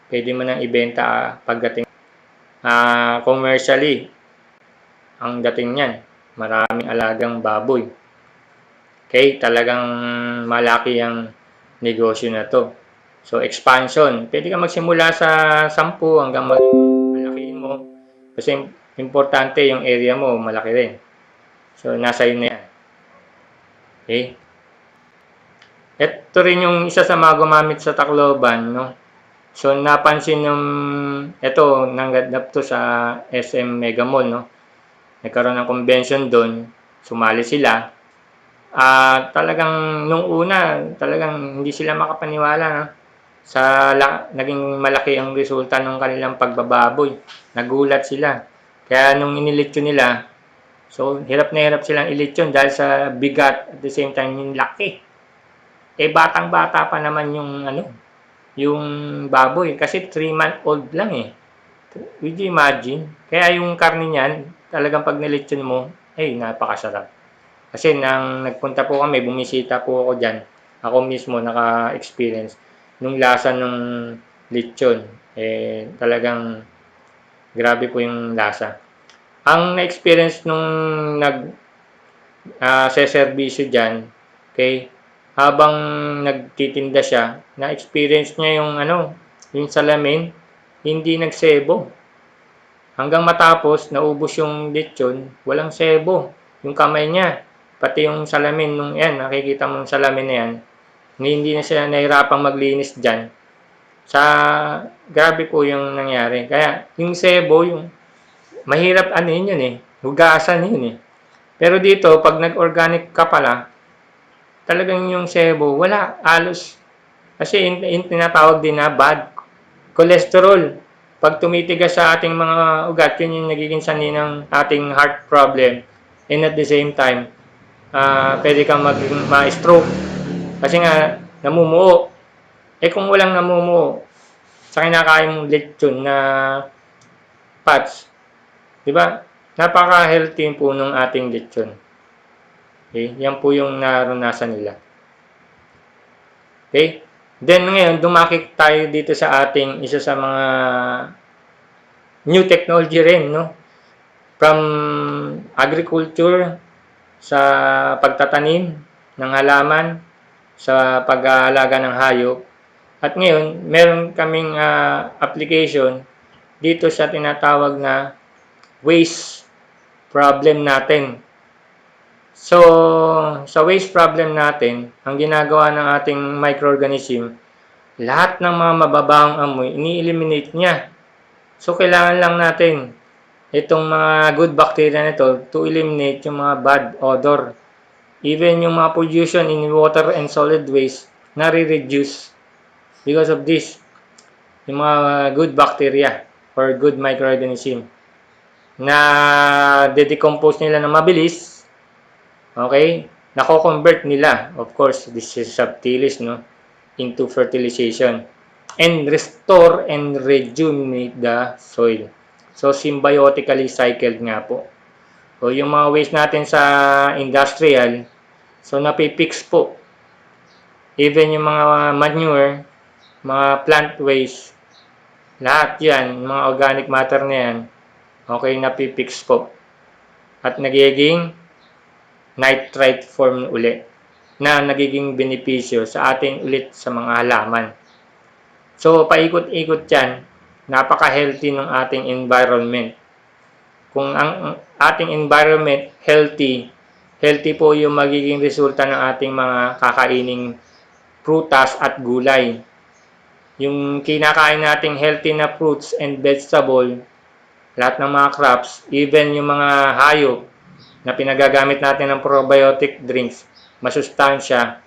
Pwede mo nang ibenta pagdating. Commercially, ang dating niyan, maraming alagang baboy. Okay, talagang malaki ang negosyo na to. So, expansion. Pwede ka magsimula sa 10 hanggang malakihin mo. Kasi importante yung area mo, malaki rin. So, nasa yun na yan. Okay? Ito rin yung isa sa mga gumamit sa Tacloban, no? So, napansin yung, ito, nanggandap to sa SM Mega Mall, no? Nagkaroon ng convention doon, sumali sila. Talagang nung una, talagang hindi sila makapaniwala, no? Naging malaki ang resulta ng kanilang pagbababoy. Nagulat sila. Kaya nung inilitsyon nila, so hirap na hirap silang ilitsyon dahil sa bigat at the same time yung laki. Batang-bata pa naman yung baboy kasi 3-month-old lang eh. Would you imagine? Kaya yung karne niyan, talagang pag nilitsyon mo, napakasarap. Kasi nang nagpunta po kami, bumisita po ako dyan. Ako mismo naka-experience. Nung lasa ng lechon, talagang grabe po yung lasa. Ang na-experience nung seservisyo dyan, okay, habang nagtitinda siya, na-experience niya yung salamin, hindi nagsebo. Hanggang matapos, naubos yung lechon, walang sebo. Yung kamay niya, pati yung salamin, nakikita mo yung salamin na yan, hindi na siya nahirapang maglinis dyan. Grabe po yung nangyari. Kaya, yung sebo, mahirap yun hugasan yun eh. Pero dito, pag nag-organic ka pala, talagang yung sebo, wala, alos. Kasi yung tinatawag din na bad cholesterol. Pag tumitigas sa ating mga ugat, yun yung nagiging sanhi ng ating heart problem. And at the same time, pwede kang ma-stroke. Kasi nga, namumuo. Kung walang namumuo, sa kinakain mong lechon na fats, di ba? Napaka-healthy po ng ating lechon. Okay? Yan po yung naranasan nila. Okay? Then ngayon, dumakik tayo dito sa ating isa sa mga new technology rin, no? From agriculture, sa pagtatanim ng halaman, sa pag-aalaga ng hayop. At ngayon, meron kaming application dito sa tinatawag na waste problem natin. So, sa waste problem natin, ang ginagawa ng ating microorganism, lahat ng mga mababahang amoy, ini-eliminate niya. So, kailangan lang natin itong mga good bacteria nito to eliminate yung mga bad odor. Even yung mga pollution in water and solid waste, nare-reduce because of this. Yung mga good bacteria or good microorganism na de-decompose nila na mabilis. Okay? Nako-convert nila, of course, this is subtilis, no, into fertilization and restore and rejuvenate the soil. So, symbiotically cycled nga po. So, yung mga waste natin sa industrial, so napipix po. Even yung mga manure, mga plant waste, lahat yan, mga organic matter na yan, okay, napipix po. At nagiging nitrite form uli na nagiging benepisyo sa ating ulit sa mga halaman. So, paikot-ikot yan, napaka-healthy ng ating environment. Kung ang ating environment healthy, healthy po yung magiging resulta ng ating mga kakaining prutas at gulay. Yung kinakain nating healthy na fruits and vegetable, lahat ng mga crops, even yung mga hayop na pinagagamit natin ng probiotic drinks, masustansya,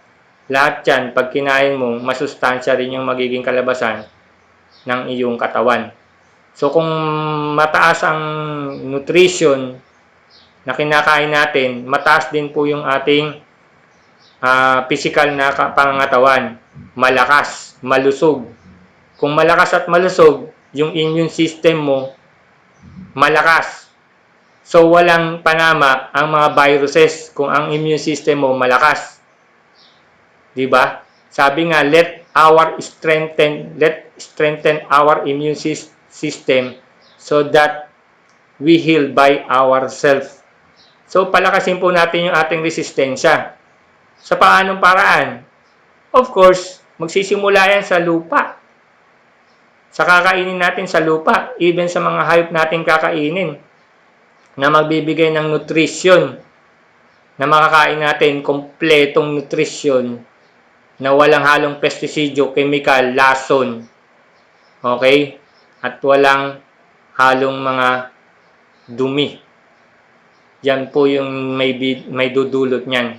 lahat yan, pag kinain mo, masustansya rin yung magiging kalabasan ng iyong katawan. So, kung mataas ang nutrition na kinakain natin, mataas din po yung ating physical na pangangatawan. Malakas, malusog. Kung malakas at malusog, yung immune system mo, malakas. So, walang panama ang mga viruses kung ang immune system mo malakas. Di ba? Sabi nga, let strengthen our immune system so that we heal by ourselves. So, palakasin po natin yung ating resistensya. Sa paanong paraan? Of course, magsisimula yan sa lupa. Sa kakainin natin sa lupa, even sa mga hayop natin kakainin, na magbibigay ng nutrition, na makakain natin, kompletong nutrition, na walang halong pestisidyo, chemical, lason, okay? At walang halong mga dumi. Yan po yung may dudulot niyan.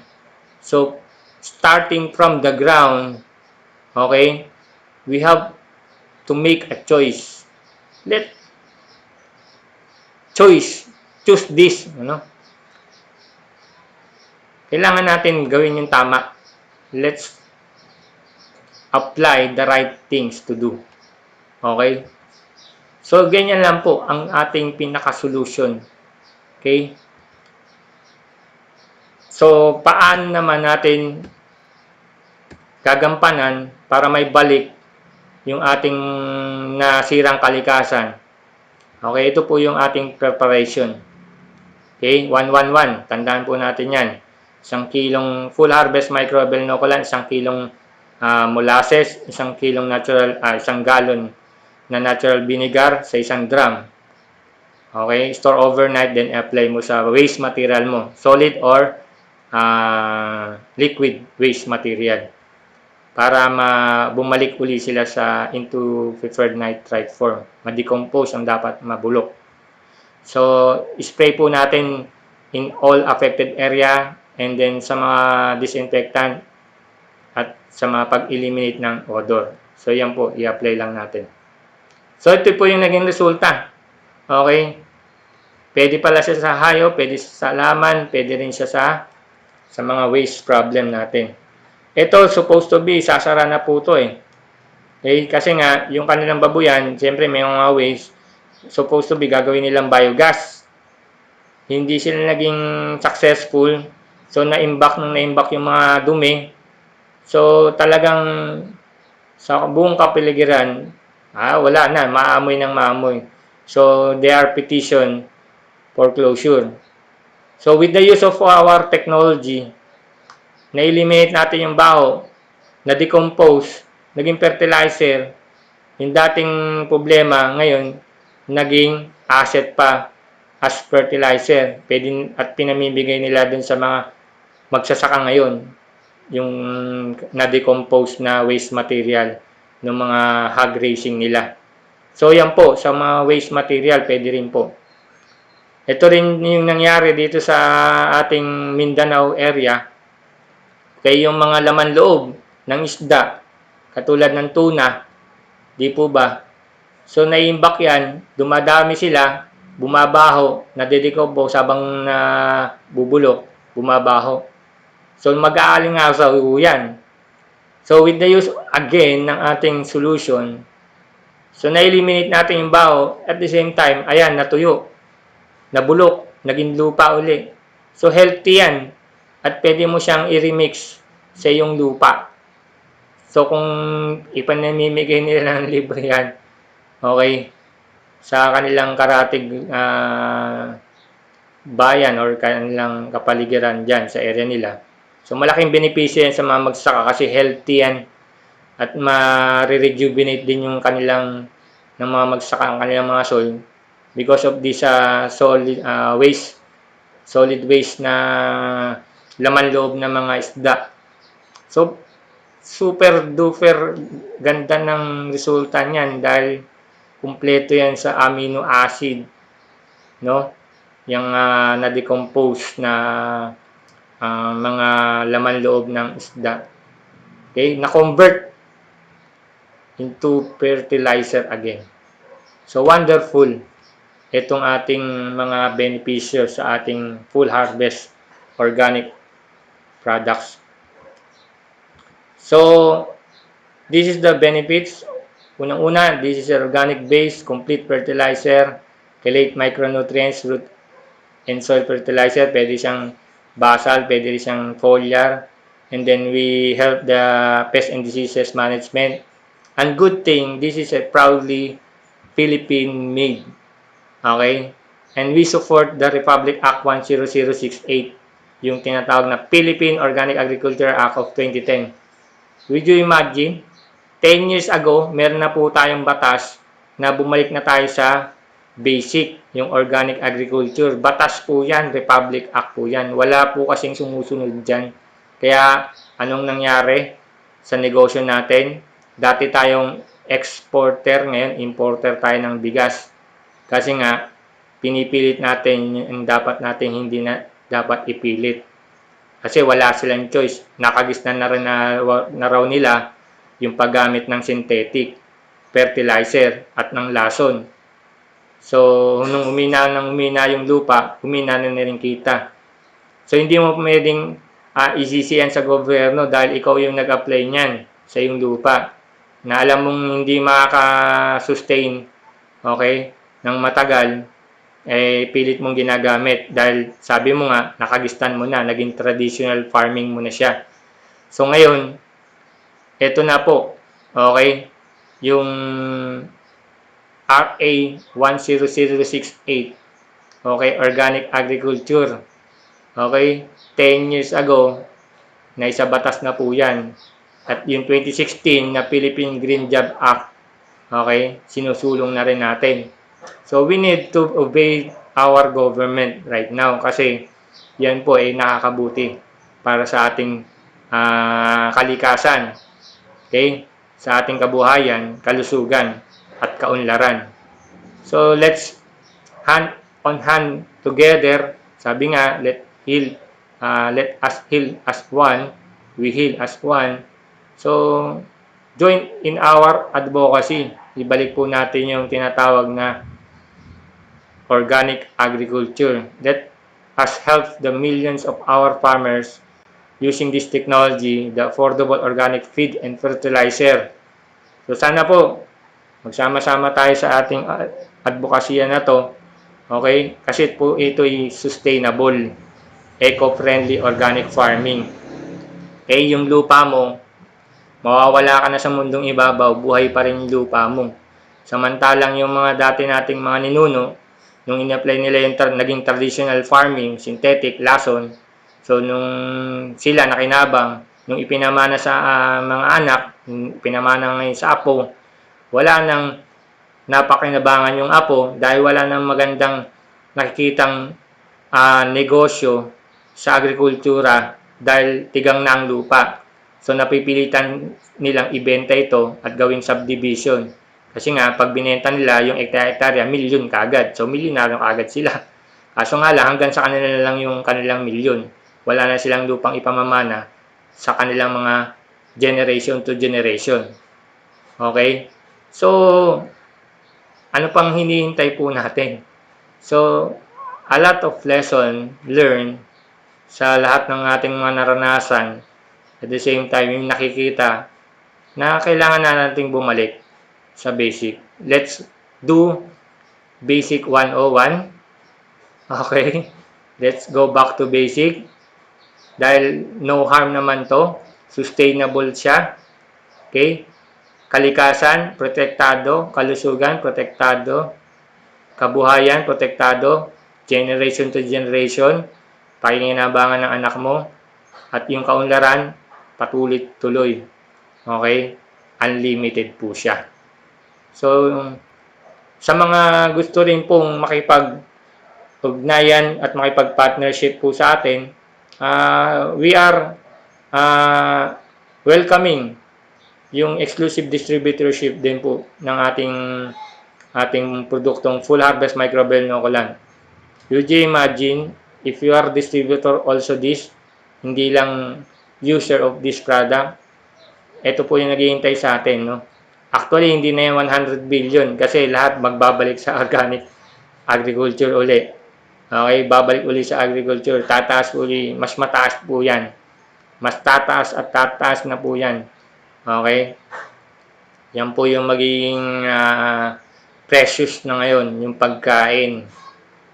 So, starting from the ground, okay, we have to make a choice. Choose this, Kailangan natin gawin yung tama. Let's apply the right things to do. Okay? So, ganyan lang po ang ating pinaka-solution. Okay? So, paano naman natin gagampanan para may balik yung ating nasirang kalikasan? Okay, ito po yung ating preparation. Okay, 111. Tandaan po natin yan. 1 kilong full harvest microbial inoculant, 1 kilong molasses, 1 kilong natural, 1 gallon na natural vinegar sa 1 drum. Okay, store overnight, then apply mo sa waste material mo. Solid or liquid waste material. Para bumalik uli sila into preferred nitrite form. Ma-decompose ang dapat mabulok. So, spray po natin in all affected area and then sa mga disinfectant at sa mga pag-eliminate ng odor. So, yan po, i-apply lang natin. So, ito po yung naging resulta. Okay? Pwede pala siya sa hayop, pwede sa halaman, pwede rin siya sa mga waste problem natin. Ito, supposed to be, sasara na po ito eh. Okay? Kasi nga, yung kanilang babuyan, siyempre may mga waste, supposed to be, gagawin nilang biogas. Hindi sila naging successful. So, na-imbak yung mga dumi. So, talagang sa buong kapaligiran, wala na, maamoy ng maamoy. So, they are petition for closure. So, with the use of our technology, na-eliminate natin yung baho, na-decompose, naging fertilizer, yung dating problema, ngayon, naging asset pa as fertilizer. Pwede, at pinamimigay nila dun sa mga magsasaka ngayon, yung na-decompose na waste material ng mga hog raising nila. So, yan po, sa mga waste material, pwede rin po. Ito rin yung nangyari dito sa ating Mindanao area. Kaya yung mga laman loob ng isda, katulad ng tuna, di po ba? So, naiimbak yan, dumadami sila, bumabaho, nadidecompose habang bubulok, bumabaho. So, mag-aalingasaw yan. So, with the use, again, ng ating solution, so, na-eliminate natin yung baho, at the same time, ayan, natuyo, nabulok, naging lupa uli. So, healthy yan. At pwede mo siyang i-remix sa iyong lupa. So, kung ipanamimigay nila ng libre yan, okay, sa kanilang karatig bayan or kanilang kapaligiran dyan sa area nila. So, malaking benepisyo yan sa mga magsaka kasi healthy yan at ma-rejuvenate din yung kanilang ng mga magsaka, ang kanilang mga soil because of this solid waste na laman loob ng mga isda. So, super duper ganda ng resulta niyan dahil kumpleto yan sa amino acid, no? Yung na-decompose na mga laman loob ng isda. Okay, na-convert into fertilizer again. So, wonderful itong ating mga benepisyo sa ating full harvest organic products. So, this is the benefits. Unang-una, this is organic base, complete fertilizer, chelate micronutrients, root and soil fertilizer, pwede siyang basal, pwede rin siyang foliar, and then we help the pest and diseases management. And good thing, this is a proudly Philippine made. Okay? And we support the Republic Act 10068, yung tinatawag na Philippine Organic Agriculture Act of 2010. Would you imagine? 10 years ago, meron na po tayong batas na bumalik na tayo sa basic, yung organic agriculture. Batas po yan, Republic Act po yan. Wala po kasing sumusunod dyan. Kaya, anong nangyari sa negosyo natin? Dati tayong exporter, ngayon importer tayo ng bigas. Kasi nga, pinipilit natin yung dapat natin hindi na dapat ipilit. Kasi wala silang choice. Nakagisnan na rin na raw nila yung paggamit ng synthetic fertilizer at ng lason. So, nung umina yung lupa, umina na rin kita. So, hindi mo pwedeng isisiyan sa gobyerno dahil ikaw yung nag-apply niyan sa yung lupa na alam mong hindi makaka-sustain, okay, ng matagal, pilit mong ginagamit dahil sabi mo nga, nakagistan mo na, naging traditional farming mo na siya. So, ngayon, ito na po, okay, yung RA 10068, okay, Organic Agriculture, okay, 10 years ago, na isa batas na po yan. At yung 2016 na Philippine Green Job Act, okay, sinusulong na rin natin. So, we need to obey our government right now kasi yan po ay nakakabuti para sa ating kalikasan. Okay? Sa ating kabuhayan, kalusugan, at kaunlaran. So, let's hand on hand together. Sabi nga, let us heal as one. We heal as one. So, join in our advocacy. Ibalik po natin yung tinatawag na organic agriculture that has helped the millions of our farmers using this technology, the affordable organic feed and fertilizer. So sana po, magsama-sama tayo sa ating advokasya na to, okay? Kasi po ito ay sustainable, eco-friendly organic farming. Okay, yung lupa mo, mawawala ka na sa mundong ibabaw, buhay pa rin yung lupa mo. Samantalang yung mga dati nating mga ninuno, nung in-apply nila yung naging traditional farming, synthetic, lason, so nung sila nakinabang, nung ipinamana sa mga anak, pinamana ngayon sa apo, wala nang napakinabangan yung apo dahil wala nang magandang nakikitang negosyo sa agrikultura dahil tigang na ang lupa. So napipilitan nilang ibenta ito at gawing subdivision. Kasi nga, pag binenta nila yung hektarya, milyon kagad. So, milyonaryo kagad sila. Kaso nga lang, hanggang sa kanila na lang yung kanilang milyon. Wala na silang lupang ipamamana sa kanilang mga generation to generation. Okay? So, ano pang hinihintay po natin? So, a lot of lesson learned sa lahat ng ating mga naranasan. At the same time, yung nakikita na kailangan na nating bumalik sa basic. Let's do basic 101. Okay? Let's go back to basic. Dahil no harm naman to. Sustainable siya. Okay? Kalikasan, protektado. Kalusugan, protektado. Kabuhayan, protektado. Generation to generation. Pakinginabangan ng anak mo. At yung kaunlaran, patuloy tuloy. Okay? Unlimited po siya. So, sa mga gusto rin pong makipag-ugnayan at makipag-partnership po sa atin, we are welcoming yung exclusive distributorship din po ng ating produktong Full Harvest Microbial Inoculant. Would you imagine if you are distributor also this, hindi lang user of this product, ito po yung naghihintay sa atin, no? Actually, hindi na yung 100 billion kasi lahat magbabalik sa organic agriculture uli. Okay, babalik uli sa agriculture. Tataas uli, mas mataas po yan. Mas tataas at tataas na po yan. Okay? Yan po yung magiging precious na ngayon, yung pagkain.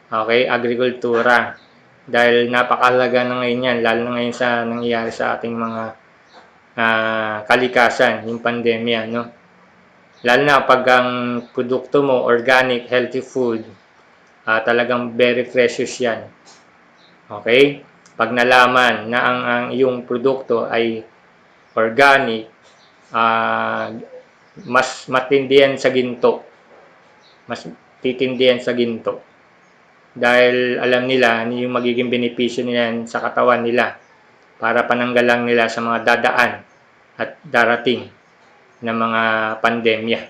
Okay, agrikultura. Dahil napakahalaga na ngayon yan, lalo na ngayon sa nangyayari sa ating mga kalikasan, yung pandemya, no? Lalo na pag ang produkto mo, organic, healthy food, talagang very precious yan. Okay? Pag nalaman na ang iyong produkto ay organic, mas matindi yan sa ginto. Mas titindi yan sa ginto. Dahil alam nila yung magiging benepisyo niyan sa katawan nila para pananggalang nila sa mga dadaan at darating na mga pandemya.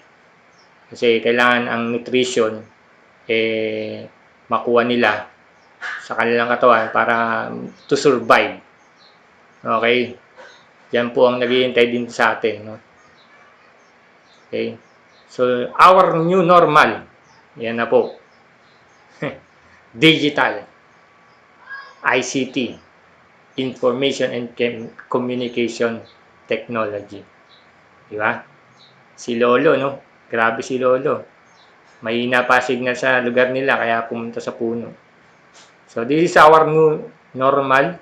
Kasi kailangan ang nutrition makuha nila sa kanilang katawan para to survive. Okay? Yan po ang naghihintay din sa atin. No? Okay? So, our new normal, yan na po. Digital, ICT, Information and Communication Technology. Di ba? Si Lolo, no? Grabe si Lolo. Mahina pa signal sa lugar nila kaya pumunta sa puno. So, this is our new normal.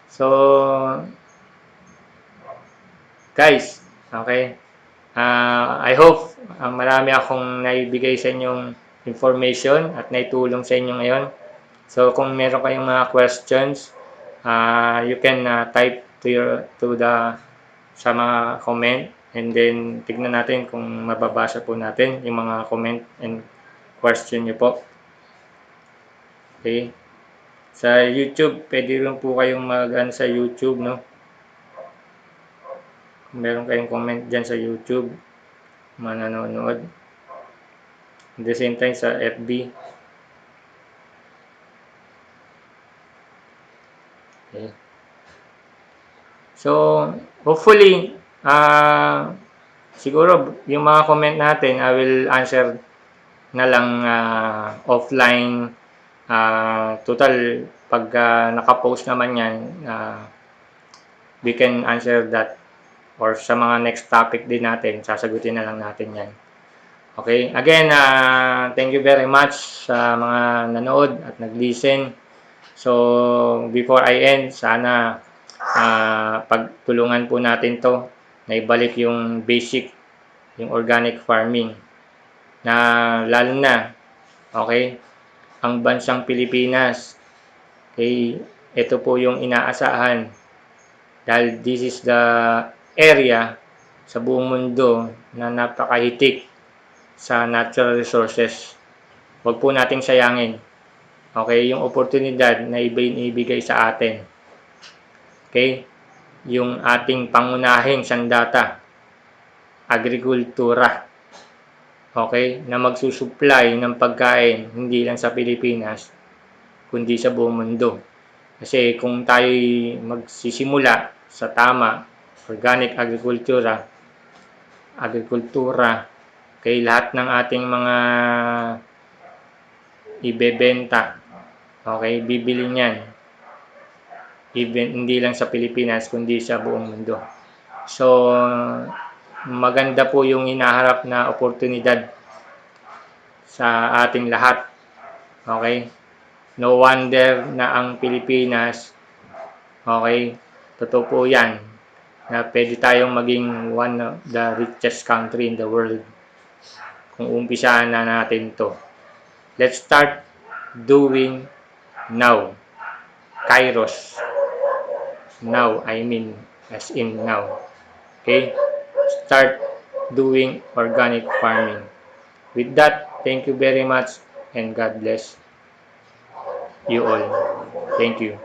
So, guys, okay? I hope marami akong naibigay sa inyong information at naitulong sa inyo ngayon. So, kung meron kayong mga questions, you can type sa mga comment, and then tignan natin kung mababasa po natin yung mga comment and question nyo po. Okay? Sa YouTube, pwede rin po kayong sa YouTube, no? Kung meron kayong comment dyan sa YouTube, mananonood. At the same time sa FB. Okay. So, hopefully, siguro yung mga comment natin, I will answer na lang offline. Total, pag nakapost naman yan, we can answer that. Or sa mga next topic din natin, sasagutin na lang natin yan. Okay? Again, thank you very much sa mga nanood at nag-listen. So, before I end, sana pagtulungan po natin to na ibalik yung basic, yung organic farming na lalo na, okay, ang bansang Pilipinas, okay, ito po yung inaasahan dahil this is the area sa buong mundo na napakahitik sa natural resources. Huwag po nating sayangin. Okay, yung oportunidad na ibigay sa atin. Okay, yung ating pangunahing sandata, agrikultura. Okay, na magsusupply ng pagkain hindi lang sa Pilipinas, kundi sa buong mundo. Kasi kung tayo magsisimula sa tama, organic agrikultura, kay lahat ng ating mga ibebenta, okay, bibili niyan, even hindi lang sa Pilipinas, kundi sa buong mundo. So, maganda po yung hinaharap na oportunidad sa ating lahat. Okay? No wonder na ang Pilipinas, okay, totoo po yan, na pwede tayong maging one of the richest country in the world kung umpisahan na natin to. Let's start doing now. Kairos. Now, I mean, as in now. Okay? Start doing organic farming. With that, thank you very much and God bless you all. Thank you.